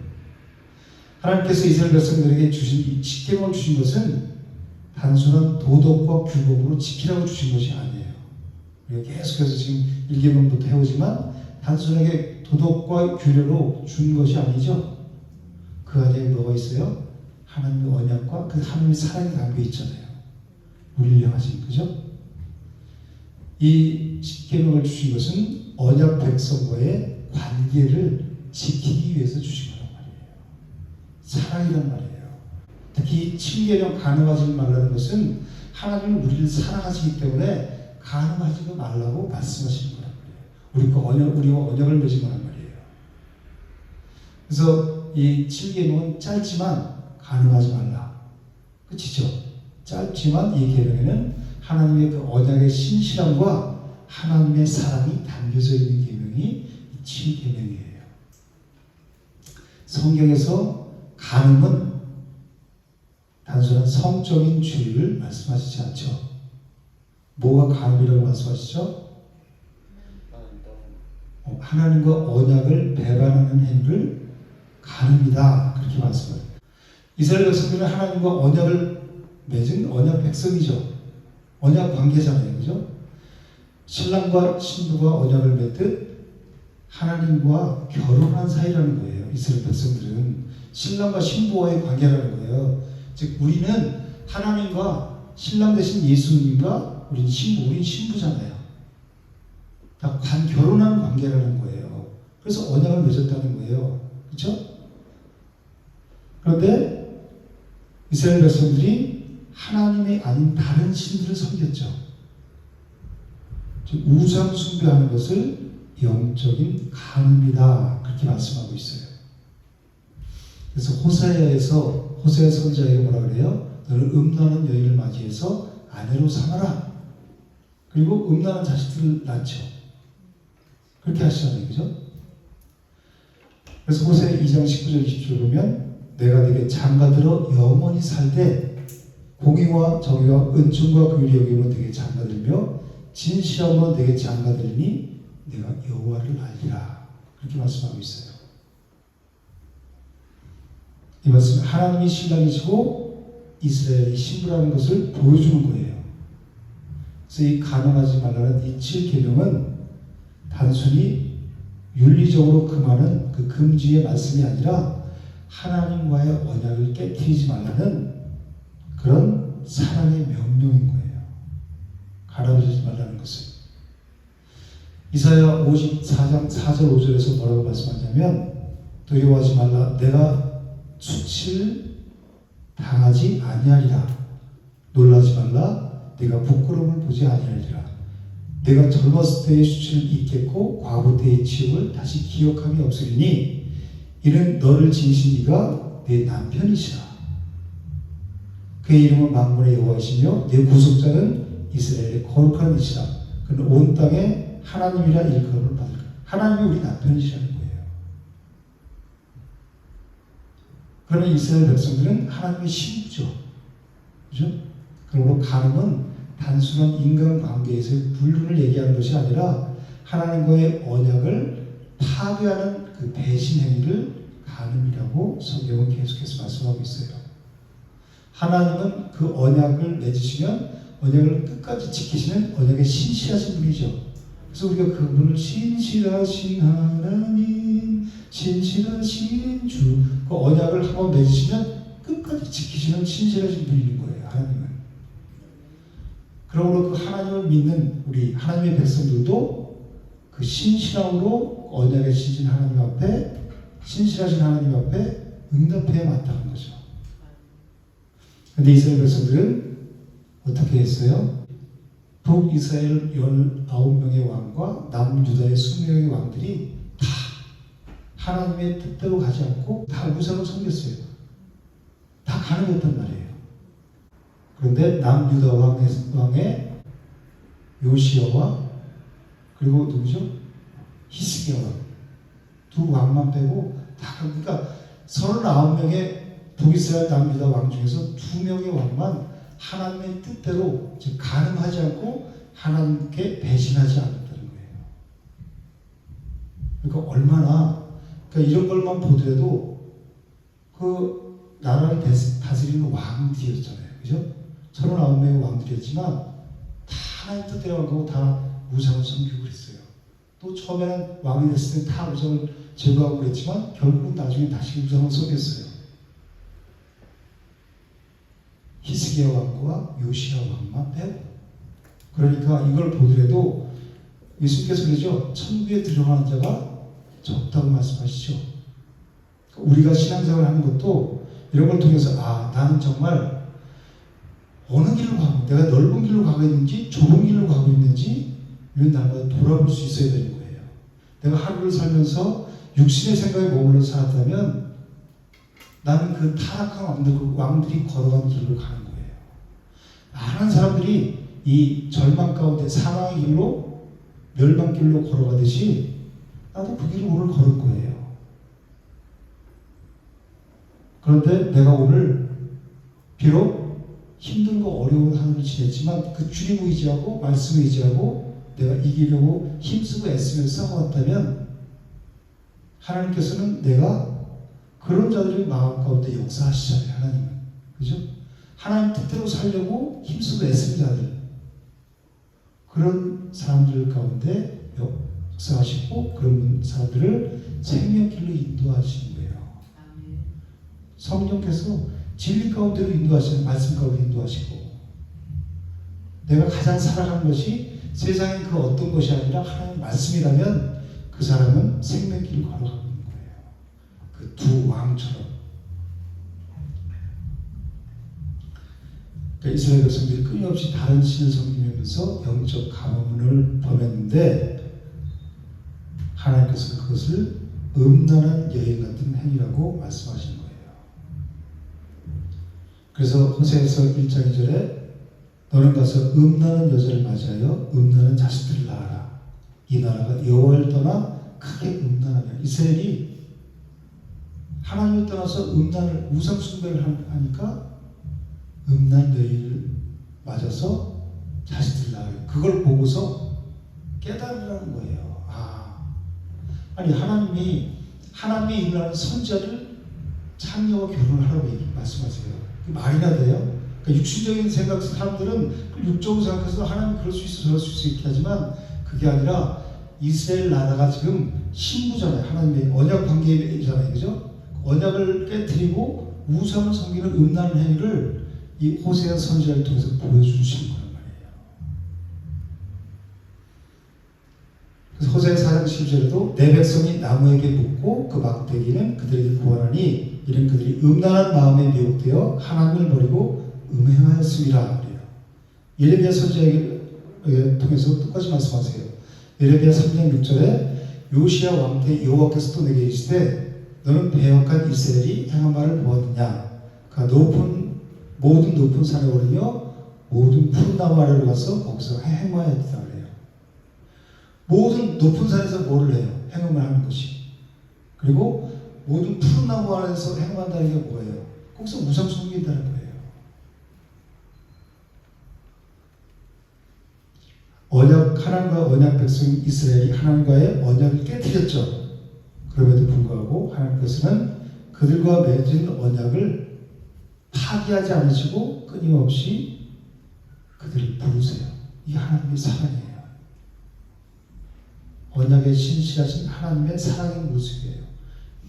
하나님께서 이스라엘 백성들에게 주신 이 십계명을 주신 것은 단순한 도덕과 규범으로 지키라고 주신 것이 아니에요. 우리가 계속해서 지금 1계명부터 해오지만 단순하게 도덕과 규례로 준 것이 아니죠. 그 안에 뭐가 있어요? 하나님의 언약과 그 하나님의 사랑이 담겨 있잖아요. 우리를 향하신, 그죠? 이 십계명을 주신 것은 언약 백성과의 관계를 지키기 위해서 주신 거란 말이에요. 사랑이란 말이에요. 특히 7계명 간음하지 말라는 것은 하나님은 우리를 사랑하시기 때문에 간음하지 말라고 말씀하시는 거란 말이에요. 우리와 언약을 맺은 거란 말이에요. 그래서 이 7계명은 짧지만 간음하지 말라. 그치죠? 짧지만 이 계명에는 하나님의 그 언약의 신실함과 하나님의 사랑이 담겨져 있는 계명이 이 7계명이에요. 성경에서 간음은 단순한 성적인 죄를 말씀하시지 않죠. 뭐가 간음이라고 말씀하시죠? 하나님과 언약을 배반하는 행위를 간음이다, 그렇게 말씀해요. 이스라엘 백성들은 하나님과 언약을 맺은 언약 백성이죠. 언약 관계잖아요, 그죠? 신랑과 신부가 언약을 맺듯 하나님과 결혼한 사이라는 거예요. 이스라엘 백성들은 신랑과 신부와의 관계라는 거예요. 즉 우리는 하나님과 신랑 대신 예수님과 우린 신부잖아요. 다 결혼한 관계라는 거예요. 그래서 언약을 맺었다는 거예요. 그렇죠? 그런데 이스라엘 백성들이 하나님이 아닌 다른 신들을 섬겼죠. 즉 우상 숭배하는 것을 영적인 간음이다, 그렇게 말씀하고 있어요. 그래서 호세아에서 호세아 선지자에게 뭐라 그래요? 너는 음란한 여인을 맞이해서 아내로 삼아라. 그리고 음란한 자식들을 낳죠. 그렇게 하시잖아요, 그죠? 그래서 호세아 2장 19절 20절 보면 내가 네게 장가들어 영원히 살되 공의와 정의와 은총과 긍휼이 여김으로 네게 장가들며 진실함으로 네게 장가들니 내가 여호와를 알리라, 그렇게 말씀하고 있어요. 이 말씀은 하나님이 신랑이시고 이스라엘이 신부라는 것을 보여주는 거예요. 그래서 이 간음하지 말라는 이 7계명은 단순히 윤리적으로 금하는 그 금지의 말씀이 아니라 하나님과의 언약을 깨트리지 말라는 그런 사랑의 명령인 거예요. 간음하지 말라는 것은. 이사야 54장 4절 5절에서 뭐라고 말씀하냐면 두려워하지 말라. 내가 수치를 당하지 아니하리라. 놀라지 말라. 내가 부끄러움을 보지 아니하리라. 내가 젊었을 때의 수치를 잊겠고 과부 때의 치욕을 다시 기억함이 없으리니 이는 너를 지으신 이가 내 남편이시라. 그의 이름은 만군의 여호와이시며 내 구속자는 이스라엘의 거룩한 이시라. 그는 온 땅에 하나님이라 일컬음을 받을까. 하나님이 우리 남편이시라는 거예요. 그러면 이스라엘 백성들은 하나님의 신부죠. 그죠? 그러므로 간음은 단순한 인간관계에서의 불륜을 얘기하는 것이 아니라 하나님과의 언약을 파괴하는 그 배신 행위를 간음이라고 성경은 계속해서 말씀하고 있어요. 하나님은 그 언약을 맺으시면 언약을 끝까지 지키시는 언약의 신실하신 분이죠. 그래서 우리가 그분을 신실하신 하나님, 신실하신 주, 그 언약을 한번 맺으시면 끝까지 지키시는 신실하신 분인 거예요. 하나님은. 그러므로 그 하나님을 믿는 우리 하나님의 백성들도 그 신실함으로 언약의 신신 하나님 앞에, 신실하신 하나님 앞에 응답해야 마땅한 거죠. 그런데 이스라엘 백성들은 어떻게 했어요? 북이스라엘 19명의 왕과 남유다의 20명의 왕들이 다 하나님의 뜻대로 가지 않고 다 우상을 섬겼어요. 다 가늠했단 말이에요. 그런데 남유다 왕의 요시야와 그리고 누구죠? 히스기야 왕. 두 왕만 빼고 다 그러니까 39명의 북이스라엘 남유다 왕 중에서 2명의 왕만 하나님의 뜻대로 즉 가늠하지 않고 하나님께 배신하지 않았다는 거예요. 그러니까 얼마나 그러니까 이런 걸만 보더라도 그 나라를 다스리는 왕들이었잖아요. 그죠? 39명의 왕들이었지만 다 하나님 뜻대로 하고 다 우상을 섬기고 그랬어요. 또 처음에는 왕이 됐을 때 다 우상을 제거하고 그랬지만 결국은 나중에 다시 우상을 섬겼어요. 히스기야 왕과 요시야 왕만 빼고. 그러니까 이걸 보더라도 예수님께서 그러죠. 천국에 들어가는 자가 적다고 말씀하시죠. 우리가 신앙생활을 하는 것도 이런 걸 통해서 아 나는 정말 어느 길로 가고 내가 넓은 길로 가고 있는지 좁은 길로 가고 있는지 이런 날마다 돌아볼 수 있어야 되는 거예요. 내가 하루를 살면서 육신의 생각에 머물러 살았다면 나는 그 타락한 왕들이 걸어간 길로 가는 거예요. 많은 사람들이 이 절망 가운데 사망의 길로 멸망길로 걸어가듯이 나도 그 길을 오늘 걸을 거예요. 그런데 내가 오늘 비록 힘들고 어려운 하루를 지냈지만 그 주님 의지하고 말씀 의지하고 내가 이기려고 힘쓰고 애쓰면서 싸워왔다면 하나님께서는 내가 그런 자들의 마음 가운데 역사하시잖아요. 하나님은. 그죠? 하나님 뜻대로 살려고 힘쓰고 애쓰는 자들 그런 사람들 가운데 역사하시고 그런 사람들을 생명길로 인도하시는 거예요. 성령께서 진리 가운데로 인도하시는 말씀 가운데 인도하시고 내가 가장 살아가는 것이 세상의 그 어떤 것이 아니라 하나님의 말씀이라면 그 사람은 생명길을 걸어가고 있는 거예요. 그 두 왕처럼. 그러니까 이스라엘 백성들이 끊임없이 다른 신을 섬기면서 영적 가문을 범했는데 하나님께서 그것을 음란한 여인 같은 행위라고 말씀하시는 거예요. 그래서 호세아서 1장 2절에 너는 가서 음란한 여자를 맞이하여 음란한 자식들을 낳아라. 이 나라가 여호와를 떠나 크게 음란하며 이스라엘이 하나님을 떠나서 음란을 우상 숭배를 하니까 음란 여인을 맞아서 자식들을 낳아요. 그걸 보고서 깨달으라는 거예요. 아니 하나님이 일을 하는 선지자를 창녀와 결혼을 하라고 말씀하세요. 말이나 돼요? 그러니까 육신적인 생각 사람들은 육적으로 생각해서 하나님 그럴 수 있어 저럴 수 있게 하지만 그게 아니라 이스라엘 나라가 지금 신부잖아요. 하나님의 언약 관계이잖아요. 그죠? 언약을 깨뜨리고 우상을 섬기는 음란한 행위를 이 호세아 선지자를 통해서 보여주시는 거란 말이에요. 그래서 호세아 4장 10절에도 내 백성이 나무에게 묻고 그 막대기는 그들에게 구하나니 이는 그들이 음란한 마음에 미혹되어 하나님을 버리고 음행하였음이라 그래요. 예레미야 선지자에게 통해서 똑같이 말씀하세요. 예레미야 3장 6절에 요시야 왕 때 여호와께서 또 내게 이르시되 너는 배역한 이스라엘이 행한 말을 보았느냐. 그 모든 높은 산에 오르며 모든 푸른 나무 아래로 가서 거기서 행하였다 그래요. 모든 높은 산에서 뭐를 해요? 행음을 하는 것이. 그리고 모든 푸른 나무 아래에서 행한다는 게 뭐예요? 거기서 우상 섬긴다는 거예요. 하나님과 언약 백성 이스라엘이 하나님과의 언약을 깨뜨렸죠. 그럼에도 불구하고 하나님께서는 그들과 맺은 언약을 파기하지 않으시고 끊임없이 그들을 부르세요. 이게 하나님의 사랑이에요. 언약에 신실하신 하나님의 사랑의 모습이에요.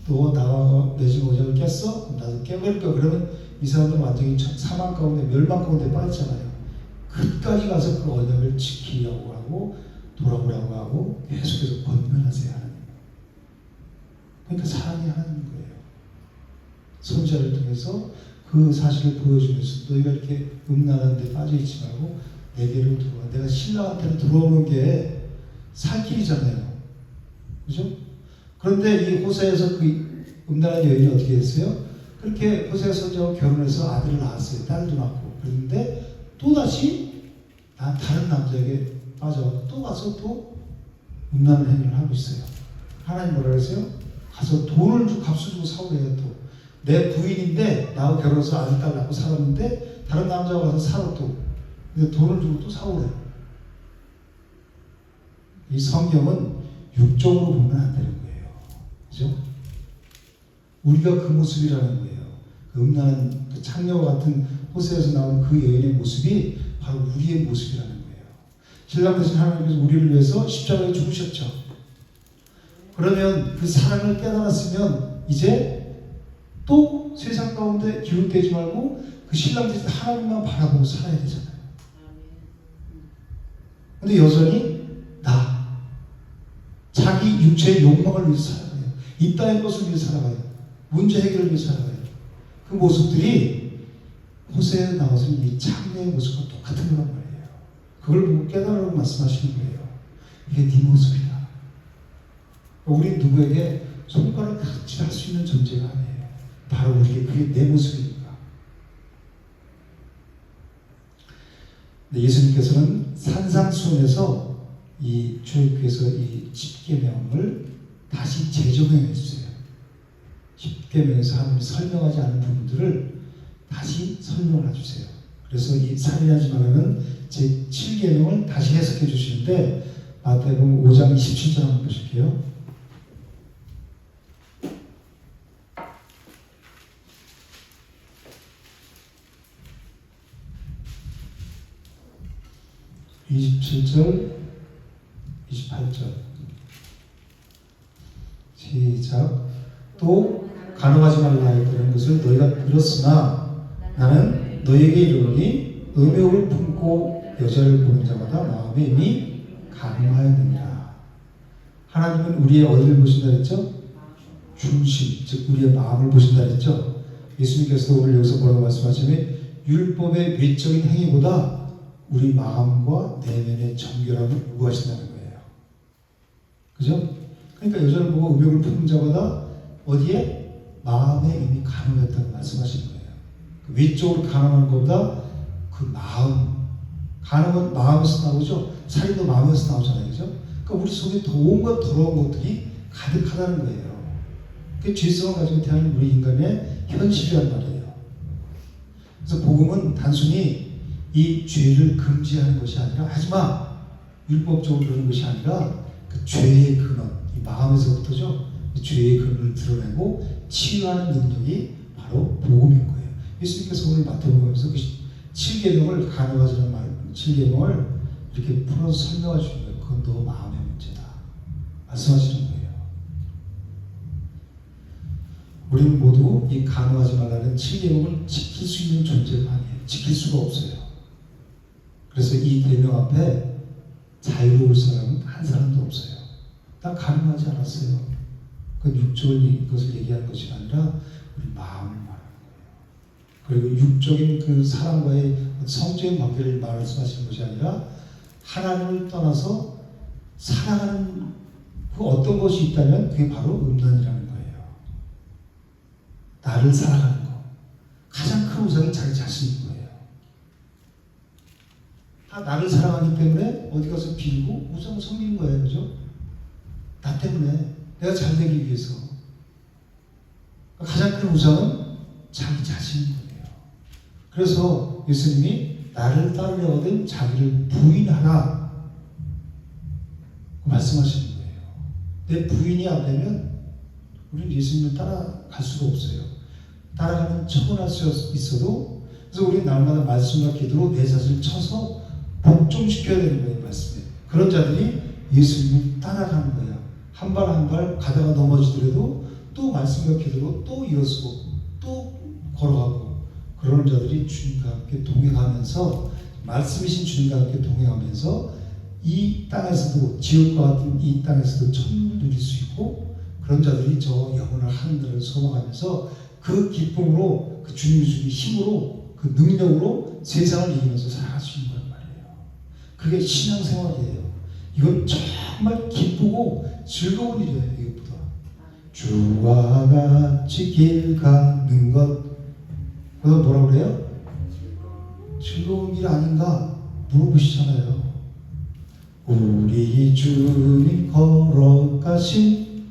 너 나와 맺은 언약을 깼어? 그럼 나도 깨버릴 거야. 그러면 이 사람들은 완전히 사망 가운데 멸망 가운데 빠졌잖아요. 끝까지 가서 그 언약을 지키려고 하고 돌아오라고 하고 계속해서 권면하세요. 하나님. 그러니까 사랑이 하나님인 거예요. 선지자를 통해서 그 사실을 보여주면서 너희가 이렇게 음란한 데 빠져있지 말고 내게로 들어와. 내가 신랑한테로 들어오는 게 살 길이잖아요. 그죠? 그런데 이 호세에서 그 음란한 여인이 어떻게 했어요? 그렇게 호세에서 결혼해서 아들을 낳았어요. 딸도 낳고. 그런데 또다시 다른 남자에게 빠져 또 가서 또 음란한 행위를 하고 있어요. 하나님 뭐라 그랬어요? 가서 돈을 주고 값을 주고 사오래요. 또 내 부인인데 나하고 결혼해서 아들 딸 낳고 살았는데 다른 남자가 가서 살아 또. 근데 돈을 주고 또 사오래. 이 성경은 육적으로 보면 안 되는 거예요. 그죠? 우리가 그 모습이라는 거예요. 그 음란한 그 창녀와 같은 호세에서 나온 그 여인의 모습이 바로 우리의 모습이라는 거예요. 신랑 되신 하나님께서 우리를 위해서 십자가에 죽으셨죠. 그러면 그 사랑을 깨달았으면 이제 또 세상 가운데 기웃대지 말고 그 신랑 되신 하나님만 바라보고 살아야 되잖아요. 근데 여전히 자기 육체의 욕망을 위해서 살아가요. 이 땅의 것을 위해서 살아가요. 문제 해결을 위해서 살아가요. 그 모습들이 호세에 나와서 이 창녀의 모습과 똑같은 거란 말이에요. 그걸 보고 깨달으라고 말씀하시는 거예요. 이게 네 모습이다. 우리 누구에게 손가락 같이 할 수 있는 존재가 아니에요. 바로 우리에게 그게 내 모습이니까. 근데 예수님께서는 산상수훈에서 이 출애굽기에서 이 십계명을 다시 재조명해 주세요. 십계명에서 하나님이 설명하지 않은 부분들을 다시 설명을 해주세요. 그래서 이 살인하지 말라는 제 7계명을 다시 해석해 주시는데 마태복음 5장 27절 한번 보실게요. (27절) 28절 시작. 또 간음하지 말라 했다는 것을 너희가 들었으나 나는 너희에게 이르노니 음욕을 품고 여자를 보는 자마다 마음에 이미 간음하였느니라. 하나님은 우리의 어디를 보신다 했죠? 중심, 즉 우리의 마음을 보신다 했죠. 예수님께서도 오늘 여기서 뭐라고 말씀하시냐면 율법의 외적인 행위보다 우리 마음과 내면의 정결함을 요구하신다는 거예요. 그죠? 그러니까 여자를 보고 음욕을 품는 자마다 어디에? 마음에 이미 간음했다고 말씀하시는 거예요. 그 외적으로 간음하는 것보다 그 마음, 간음은 마음에서 나오죠. 살인도 마음에서 나오잖아요. 그죠? 그러니까 우리 속에 온갖 더러운 것들이 가득하다는 거예요. 그 죄성을 가지고 태어난 우리 인간의 현실이란 말이에요. 그래서 복음은 단순히 이 죄를 금지하는 것이 아니라 하지마 율법적으로 그러는 것이 아니라 그 죄의 근원, 이 마음에서부터죠. 이 죄의 근원을 드러내고 치유하는 능력이 바로 복음인 거예요. 예수님께서 오늘 마태복음에서 그 7계명을 간음하자는 말, 7계명을 이렇게 풀어서 설명해 주는 거예요. 그건 너 마음의 문제다 말씀하시는 거예요. 우리는 모두 이 간음하지 말라는 7계명을 지킬 수 있는 존재가 아니에요. 지킬 수가 없어요. 그래서 이 계명 앞에 자유로울 사람은 한 사람도 없어요. 나 간음하지 않았어요. 그 육적인 것을 얘기하는 것이 아니라 우리 마음을 말하는 거예요. 그리고 육적인 그 사람과의 성적인 관계를 말씀하시는 것이 아니라 하나님을 떠나서 사랑하는 그 어떤 것이 있다면 그게 바로 음란이라는 거예요. 나를 사랑하는 거. 가장 큰 우상이 자기 자신인 거예요. 다 나를 사랑하기 때문에 어디 가서 빌고 우상을 섬기는 거예요. 그죠? 나 때문에 내가 잘 되기 위해서. 가장 큰 우상은 자기 자신인 거예요. 그래서 예수님이 나를 따르려거든 자기를 부인하라 말씀하시는 거예요. 내 부인이 안 되면 우리는 예수님을 따라갈 수가 없어요. 따라가는 척을 할 수 있어도 그래서 우리는 날마다 말씀과 기도로 내 자신을 쳐서 복종시켜야 되는 거예요. 말씀에. 그런 자들이 예수님을 따라가는 거예요. 한 발 한 발 가다가 넘어지더라도 또 말씀과 기도로 또 일어서고 또 걸어가고 그런 자들이 주님과 함께 동행하면서 말씀이신 주님과 함께 동행하면서 이 땅에서도 지옥과 같은 이 땅에서도 천국을 누릴 수 있고 그런 자들이 저 영원한 하늘을 소망하면서 그 기쁨으로 그 주님이 주신 힘으로 그 능력으로 세상을 이기면서 살아갈 수 있는 거란 말이에요. 그게 신앙생활이에요. 이건 정말 기쁘고 즐거운 일이에요. 이것보다 주와 같이 길 가는 것. 그래서 뭐라고 그래요? 즐거운 길 아닌가 물어보시잖아요. 우리 주님 걸어가신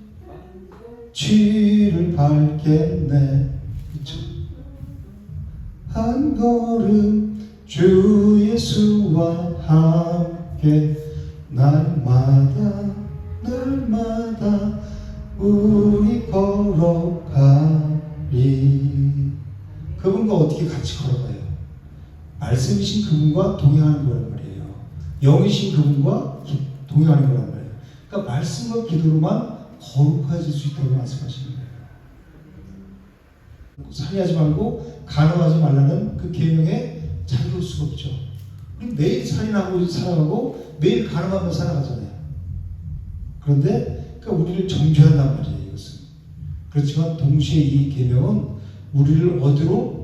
뒤를 밟겠네. 그쵸? 한 걸음 주 예수와 함께 날마다 우리 걸어가리. 그분과 어떻게 같이 걸어가요? 말씀이신 그분과 동행하는 거란 말이에요. 영이신 그분과 동행하는 거란 말이에요. 그러니까 말씀과 기도로만 거룩해질 수 있다고 말씀하시는 거예요. 살인하지 말고 간음하지 말라는 그 계명에 자유로울 수가 없죠. 우리 매일 살인하고 살아가고 매일 간음하며 살아가잖아요. 그런데 그러니까 우리를 정죄한단 말이에요. 이것은. 그렇지만 동시에 이 계명은 우리를 어디로?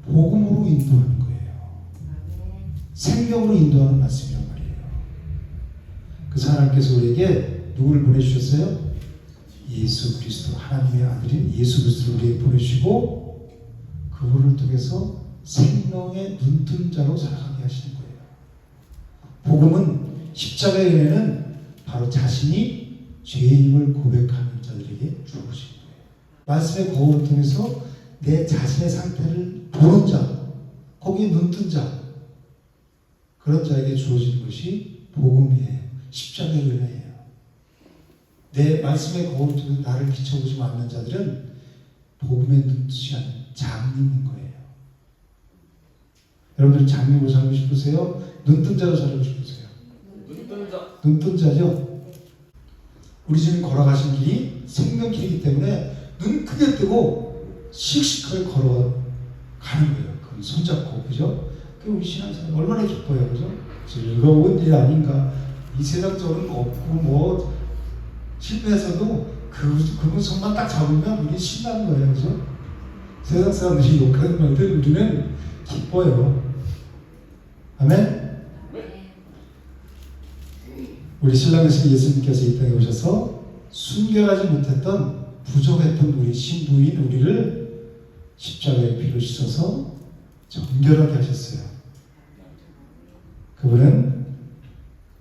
복음으로 인도하는 거예요. 생명으로 인도하는 말씀이란 말이에요. 그래서 하나님께서 우리에게 누구를 보내주셨어요? 예수 그리스도, 하나님의 아들인 예수 그리스도를 우리에게 보내주시고 그분을 통해서 생명의 눈뜬자로 살아가게 하시는 거예요. 복음은 십자가의 은혜는 바로 자신이 죄인임을 고백하는 자들에게 주어진 거예요. 말씀의 거울을 통해서 내 자신의 상태를 보는 자, 거기에 눈뜬 자, 그런 자에게 주어진 것이 복음이에요. 십자가의 은혜예요. 내 말씀의 거울을 통해서 나를 비춰보지 않는 자들은 복음에 눈뜨지 않는 장님인 거예요. 여러분들 장님으로 살고 싶으세요? 눈뜬 자로 살고 싶으세요? 눈뜬 자죠? 우리 주님 걸어가신 길이 생명길이기 때문에 눈 크게 뜨고 씩씩하게 걸어가는 거예요. 그 손잡고, 그죠? 그 우리 신앙생활 얼마나 기뻐요, 그죠? 즐거운 일 아닌가. 이 세상적으로는 없고 뭐 실패해서도 그분 손만 딱 잡으면 우리 신나는 거예요, 그죠? 세상 사람들이 욕하는 말들 우리는 기뻐요. 아멘? 우리 신랑이신 예수님께서 이 땅에 오셔서 순결하지 못했던 부족했던 우리 신부인 우리를 십자가에 피로 씻어서 정결하게 하셨어요. 그분은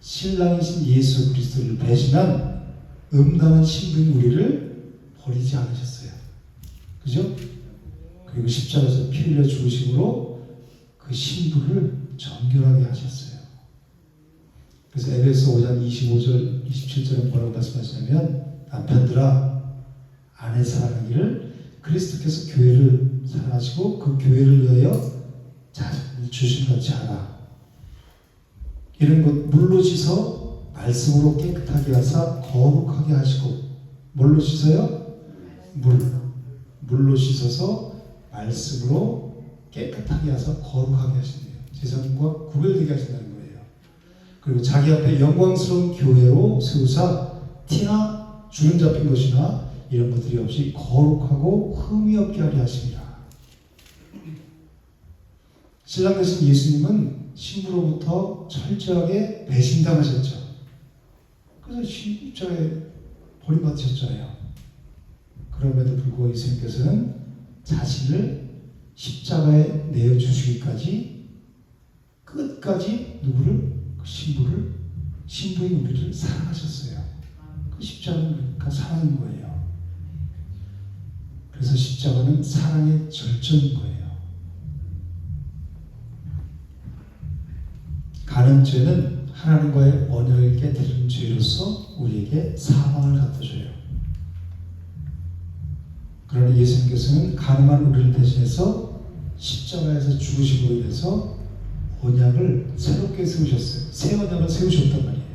신랑이신 예수 그리스도를 배신한 음란한 신부인 우리를 버리지 않으셨어요. 그죠? 그리고 십자가에서 피 흘려 죽으심으로 그 신부를 정결하게 하셨어요. 그래서 에베소 5장 25절 27절에 뭐라고 말씀하시냐면 남편들아 아내 사랑하기를 그리스도께서 교회를 사랑하시고 그 교회를 위하여 자신을 주신 같이 하라. 이런 것 물로 씻어 말씀으로 깨끗하게 하사 거룩하게 하시고. 뭘로 씻어요? 물로 씻어서 말씀으로 깨끗하게 하사 거룩하게 하신대요. 세상과 구별되게 하신다는 거예요. 그리고 자기 앞에 영광스러운 교회로 세우사 티나 주름 잡힌 것이나 이런 것들이 없이 거룩하고 흠이 없게 하려 하십니다. 신랑 되신 예수님은 신부로부터 철저하게 배신당하셨죠. 그래서 십자가에 버림받으셨잖아요. 그럼에도 불구하고 예수님께서는 자신을 십자가에 내어주시기까지 끝까지 누구를? 그 신부인 우리를 사랑하셨어요. 그 십자가는 그러니까 사랑인 거예요. 그래서 십자가는 사랑의 절정인 거예요. 간음죄는 하나님과의 언약을 깨뜨리는 죄로서 우리에게 사망을 갖다줘요. 그러나 예수님께서는 간음한 우리를 대신해서 십자가에서 죽으심으로 인해서 언약을 새롭게 세우셨어요. 새 언약을 세우셨단 말이에요.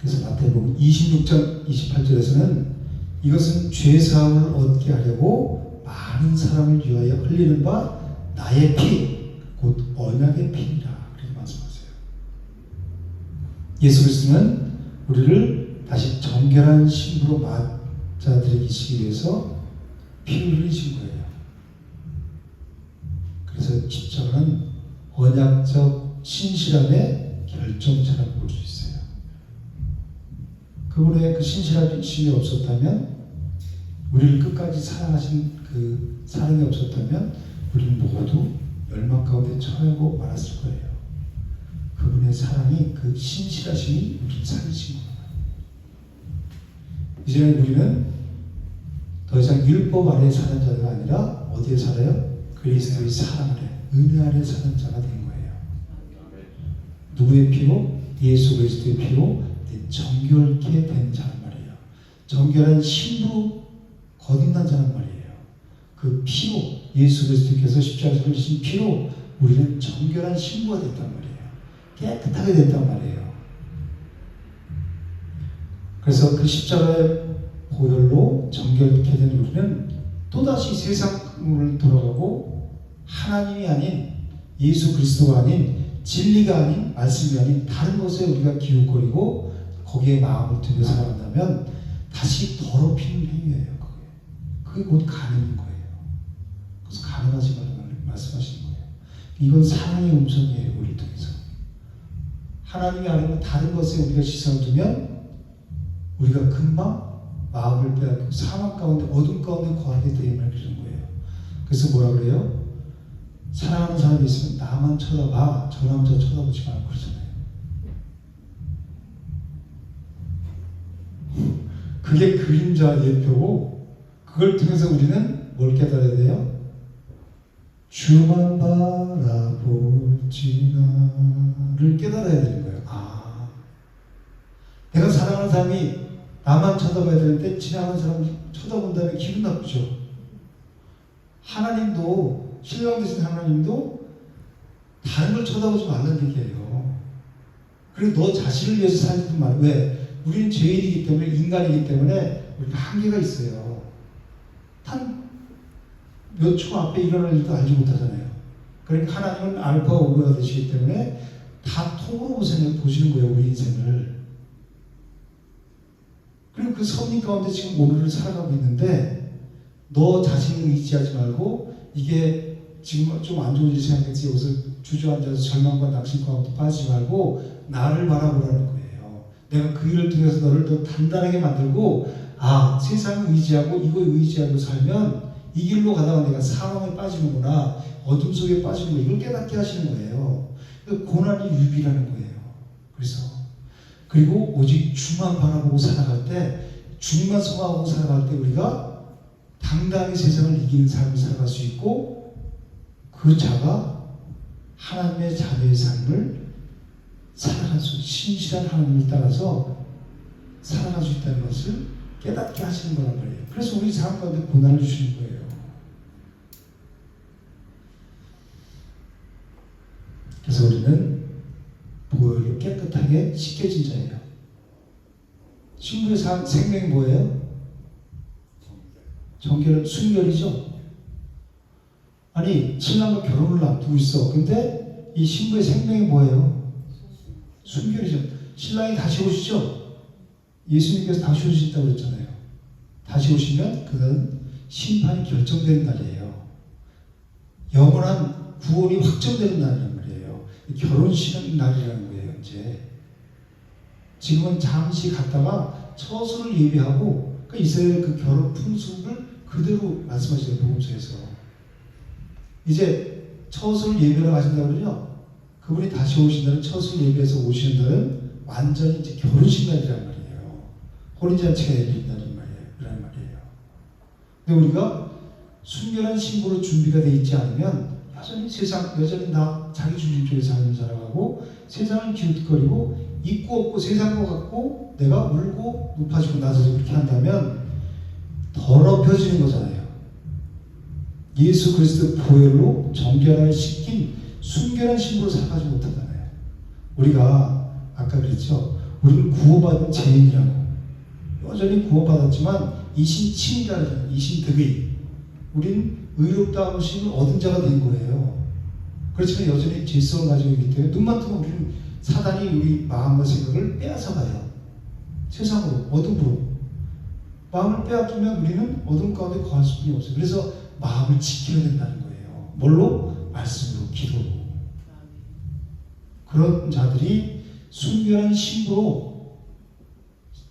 그래서 마태복음 26장 28절에서는 이것은 죄사함을 얻게 하려고 많은 사람을 위하여 흘리는 바 나의 피 곧 언약의 피니라 그렇게 말씀하세요. 예수 그리스도는 우리를 다시 정결한 신부로 맞아들이시기 위해서 피를 흘리신 거예요. 그래서 십자가는 언약적 신실함의 결정체라고 볼 수 있어요. 그분의 그 신실하심이 없었다면, 우리를 끝까지 사랑하신 그 사랑이 없었다면 우리는 모두 멸망 가운데 처하고 말았을 거예요. 그분의 사랑이, 그 신실하심이 우리를 살리신 거예요. 이제는 우리는 더 이상 율법 아래에 사는 자가 아니라 어디에 살아요? 그리스도의 사랑 아래, 은혜 아래 사는 자가 된 거예요. 누구의 피로? 예수 그리스도의 피로 정결케 된 자란 말이에요. 정결한 신부로 거듭난 자란 말이에요. 그 피로, 예수 그리스도께서 십자가에서 흘리신 피로 우리는 정결한 신부가 됐단 말이에요. 깨끗하게 됐단 말이에요. 그래서 그 십자가의 보혈로 정결케 된 우리는 또다시 세상으로 돌아가고 하나님이 아닌, 예수 그리스도가 아닌, 진리가 아닌, 말씀이 아닌 다른 것에 우리가 기웃거리고 거기에 마음을 두며 살아간다면 다시 더럽히는 행위예요. 그게 곧 가늠인 거예요. 그래서 가늠하지 말라고 말씀하시는 거예요. 이건 사랑의 음성이에요. 우리를 통해서 하나님이 아니면 다른 것에 우리가 시선을 두면 우리가 금방 마음을 빼앗고 사망 가운데, 어둠 가운데 거하게 되임을 그러는 거예요. 그래서 뭐라 그래요? 사랑하는 사람이 있으면 나만 쳐다봐, 저 남자 쳐다보지 말고 그러잖아요. 그게 그림자 예표고, 그걸 통해서 우리는 뭘 깨달아야 돼요? 주만 바라보지 나를 깨달아야 되는 거예요. 아, 내가 사랑하는 사람이 나만 쳐다봐야 되는데 지나가는 사람 쳐다본다면 기분 나쁘죠. 하나님도, 신랑 되신 하나님도 다른 걸 쳐다보지 말라는 얘기예요. 그리고 너 자신을 위해서 살지 말. 왜? 우리는 죄인이기 때문에, 인간이기 때문에 우리가 한계가 있어요. 단 몇 초 앞에 일어날 일도 알지 못하잖아요. 그러니까 하나님은 알파와 오메가 되시기 때문에 다 통으로 보시는 거예요, 우리 인생을. 그리고 그 섭리 가운데 지금 오늘을 살아가고 있는데, 너 자신을 의지하지 말고, 이게 지금 좀 안 좋은 일 생각했지, 여기서 주저앉아서 절망과 낙심 가운데 빠지지 말고 나를 바라보라는 거예요. 내가 그 일을 통해서 너를 더 단단하게 만들고, 아, 세상을 의지하고 이거에 의지하고 살면 이 길로 가다가 내가 사망에 빠지는구나, 어둠 속에 빠지는 거, 이걸 깨닫게 하시는 거예요. 고난이 유비라는 거예요. 그리고 오직 주만 바라보고 살아갈 때, 주님만 소망하고 살아갈 때 우리가 당당히 세상을 이기는 삶을 살아갈 수 있고, 그 자가 하나님의 자녀의 삶을 살아갈 수, 신실한 하나님을 따라서 살아갈 수 있다는 것을 깨닫게 하시는 거란 말이에요. 그래서 우리 삶 가운데 고난을 주시는 거예요. 그래서 우리는 보혈로 깨끗하게 씻겨진 자예요. 신부의 생명이 뭐예요? 정결은 순결이죠. 아니, 신랑과 결혼을 앞두고 있어. 근데 이 신부의 생명이 뭐예요? 순결이죠. 신랑이 다시 오시죠. 예수님께서 다시 오신다고 그랬잖아요. 다시 오시면 그건 심판이 결정되는 날이에요. 영원한 구원이 확정되는 날이란 말이에요. 결혼식은 날이라는 거예요. 이제 지금은 잠시 갔다가 처소를 예비하고, 그러니까 이스라엘 그 결혼 풍습을 그대로 말씀하시는 복음서에서 이제 처소를 예비하러 가신다고 그러죠. 그분이 다시 오신다는, 처소를 예비해서 오시는 날은 완전히 이제 결혼식 날이란 말이에요. 혼인잔치가 열린 날이란 말이에요. 근데 우리가 순결한 신부로 준비가 되어 있지 않으면 여전히 나 자기 중심 쪽에 살아가고, 세상을 기웃거리고, 있고 없고 세상과 같고, 내가 울고 높아지고 낮아지고 그렇게 한다면 더럽혀지는 거잖아요. 예수 그리스도 보혈로 정결하게 씻긴 순결한 신부로 살아가지 못하잖아요. 우리가 아까 그랬죠. 우리는 구원받은 죄인이라고. 여전히 구원받았지만 이신 칭이라는, 이신 득의, 우린 의롭다 하심을 얻은 자가 된 거예요. 그렇지만 여전히 죄성을 가지고 있기 때문에 눈만 뜨면 우리는 사단이 우리 마음과 생각을 빼앗아가요. 세상으로, 어둠으로. 마음을 빼앗기면 우리는 어둠 가운데 거할 수뿐이 없어요. 그래서 마음을 지켜야 된다는 거예요. 뭘로? 말씀으로, 기도로. 그런 자들이 순결한 신부로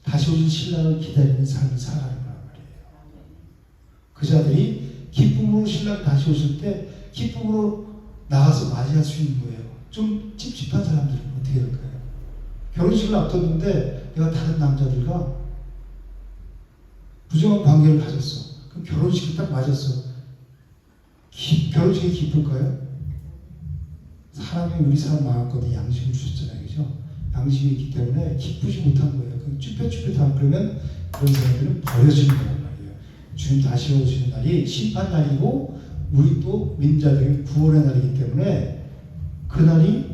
다시 오신 신랑을 기다리는 삶을 살아가는 거란 말이에요. 그 자들이 기쁨으로 신랑 다시 오실 때 기쁨으로 나가서 맞이할 수 있는 거예요. 좀 찝찝한 사람들은 어떻게 될까요? 결혼식을 앞뒀는데 내가 다른 남자들과 부정한 관계를 가졌어. 그럼 결혼식이 딱 맞았어. 결혼식이 기쁠까요? 사람이 우리 사람 마음껏 양심을 주셨잖아요. 그죠? 양심이 있기 때문에 기쁘지 못한 거예요. 그럼 쭈뼛쭈뼛하면 그러면 그런 사람들은 버려지는 거란 말이에요. 주님 다시 오시는 날이 심판 날이고 우리 또 민자들의 구원의 날이기 때문에 그날이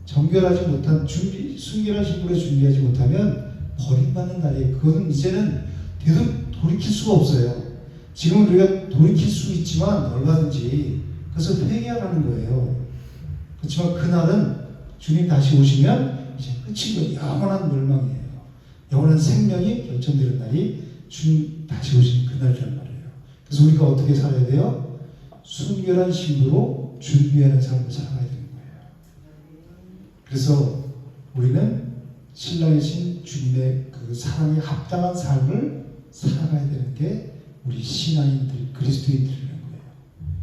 정결하지 못한 순결한 신분에 준비하지 못하면 버림받는 날이에요. 그거는 이제는 돌이킬 수가 없어요. 지금은 우리가 돌이킬 수 있지만 얼마든지 그래서 회개하라는 거예요. 그렇지만 그날은 주님 다시 오시면 이제 끝인 거예요. 영원한 멸망이에요. 영원한 생명이 결정되는 날이 주님 다시 오시는 그날이란 말이에요. 그래서 우리가 어떻게 살아야 돼요? 순결한 신부로 준비하는 삶을 살아가야 되는 거예요. 그래서 우리는 신랑이신 주님의 그 사랑에 합당한 삶을 살아가야 되는 게 우리 신앙인들, 그리스도인들이라는 거예요.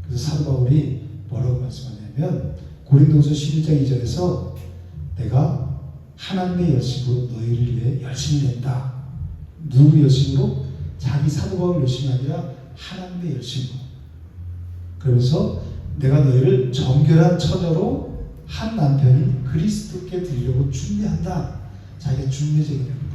그래서 사도 바울이 뭐라고 말씀하냐면 고린도서 11장 2절에서 내가 하나님의 열심으로 너희를 위해 열심히 낸다. 누구 열심으로? 자기 사도 바울 열심이 아니라 하나님의 열심으로. 그러면서 내가 너희를 정결한 처녀로 한 남편인 그리스도께 드리려고 준비한다. 자기가 준비적이라는 거예요.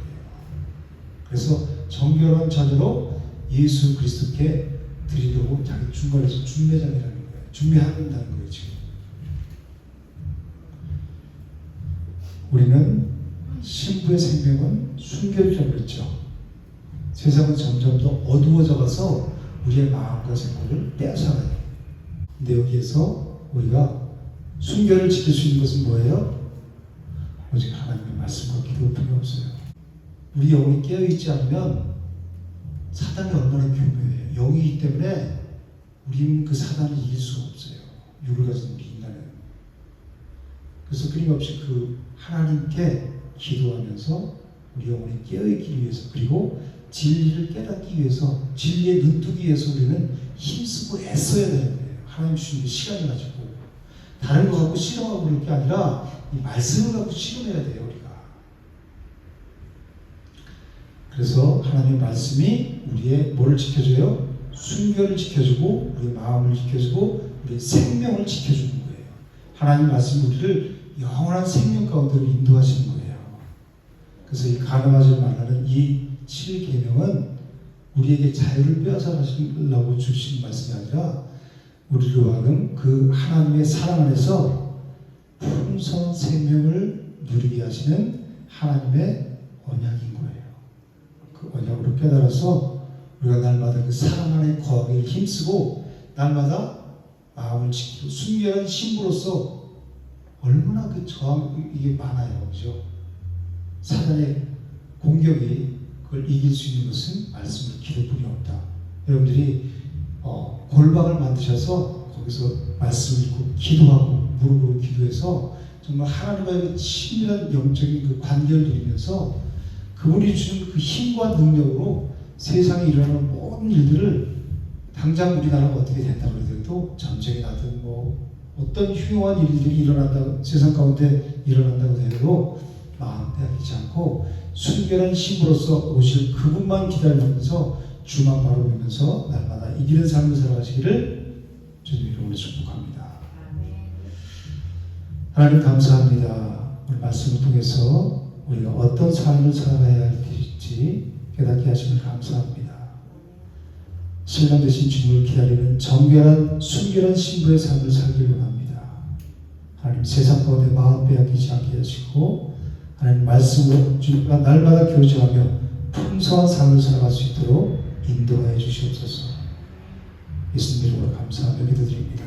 그래서 정결한 처녀로 예수 그리스도께 드리려고 자기 중간에서 준비장이라는 거예요. 준비한다는 거예요. 지금 우리는 신부의 생명은 순결이라고 그랬죠. 세상은 점점 더 어두워져 가서 우리의 마음과 생각을 빼앗아가요. 근데 여기에서 우리가 순결을 지킬 수 있는 것은 뭐예요? 오직 하나님의 말씀과 기도밖에 없어요. 우리 영혼이 깨어있지 않으면 사단이 얼마나 교묘해요. 영이기 때문에 우리는 그 사단을 이길 수가 없어요. 육을 가진 우리 인간은. 그래서 끊임없이 그 하나님께 기도하면서 우리 영혼이 깨어있기 위해서 그리고 진리를 깨닫기 위해서 진리에 눈뜨기 위해서 우리는 힘쓰고 애써야 되는 거예요. 하나님 주신 시간을 가지고 다른 거 갖고 실험하고 그럴 게 아니라 이 말씀을 갖고 실험해야 돼요. 우리가. 그래서 하나님의 말씀이 우리의 뭐를 지켜줘요? 순결을 지켜주고 우리의 마음을 지켜주고 우리의 생명을 지켜주는 거예요. 하나님 말씀이 우리를 영원한 생명 가운데로 인도하시는 거예요. 그래서 이 가늠하지 말라는 이 7계명은 우리에게 자유를 빼앗아 가시려고 주신 말씀이 아니라 우리로 하여금 그 하나님의 사랑 안에서 풍성한 생명을 누리게 하시는 하나님의 언약인 거예요. 그 언약으로 깨달아서 우리가 날마다 그 사랑 안에 거하기 힘쓰고 날마다 마음을 지키고 순결한 신부로서 얼마나 그 저항 이게 많아요. 그죠? 사단의 공격이 그걸 이길 수 있는 것은 말씀으로 기도뿐이 없다. 여러분들이 골방을 만드셔서 거기서 말씀을 읽고 기도하고 무릎으로 기도해서 정말 하나님과의 친밀한 영적인 그 관계를 누리면서 그분이 주는 그 힘과 능력으로 세상에 일어나는 모든 일들을 당장 우리나라가 어떻게 된다고 해도 전쟁이 나든 뭐 어떤 흉흉한 일들이 일어난다고 세상 가운데 일어난다고 해도 마음 빼앗기지 않고 순결한 신부로서 오실 그분만 기다리면서 주만 바라보면서 날마다 이기는 삶을 살아가시기를 주님 이름으로 축복합니다. 하나님 감사합니다. 오늘 말씀을 통해서 우리가 어떤 삶을 살아가야 할지 깨닫게 하시면 감사합니다. 신랑 되신 주님을 기다리는 정결한 순결한 신부의 삶을 살기를 원합니다. 하나님 세상 가운데 마음 빼앗기지 않게 하시고 하나님 말씀으로 주님과 날마다 교제하며 풍성한 삶을 살아갈 수 있도록 인도하여 주시옵소서. 예수님 이름으로 감사하며 기도드립니다.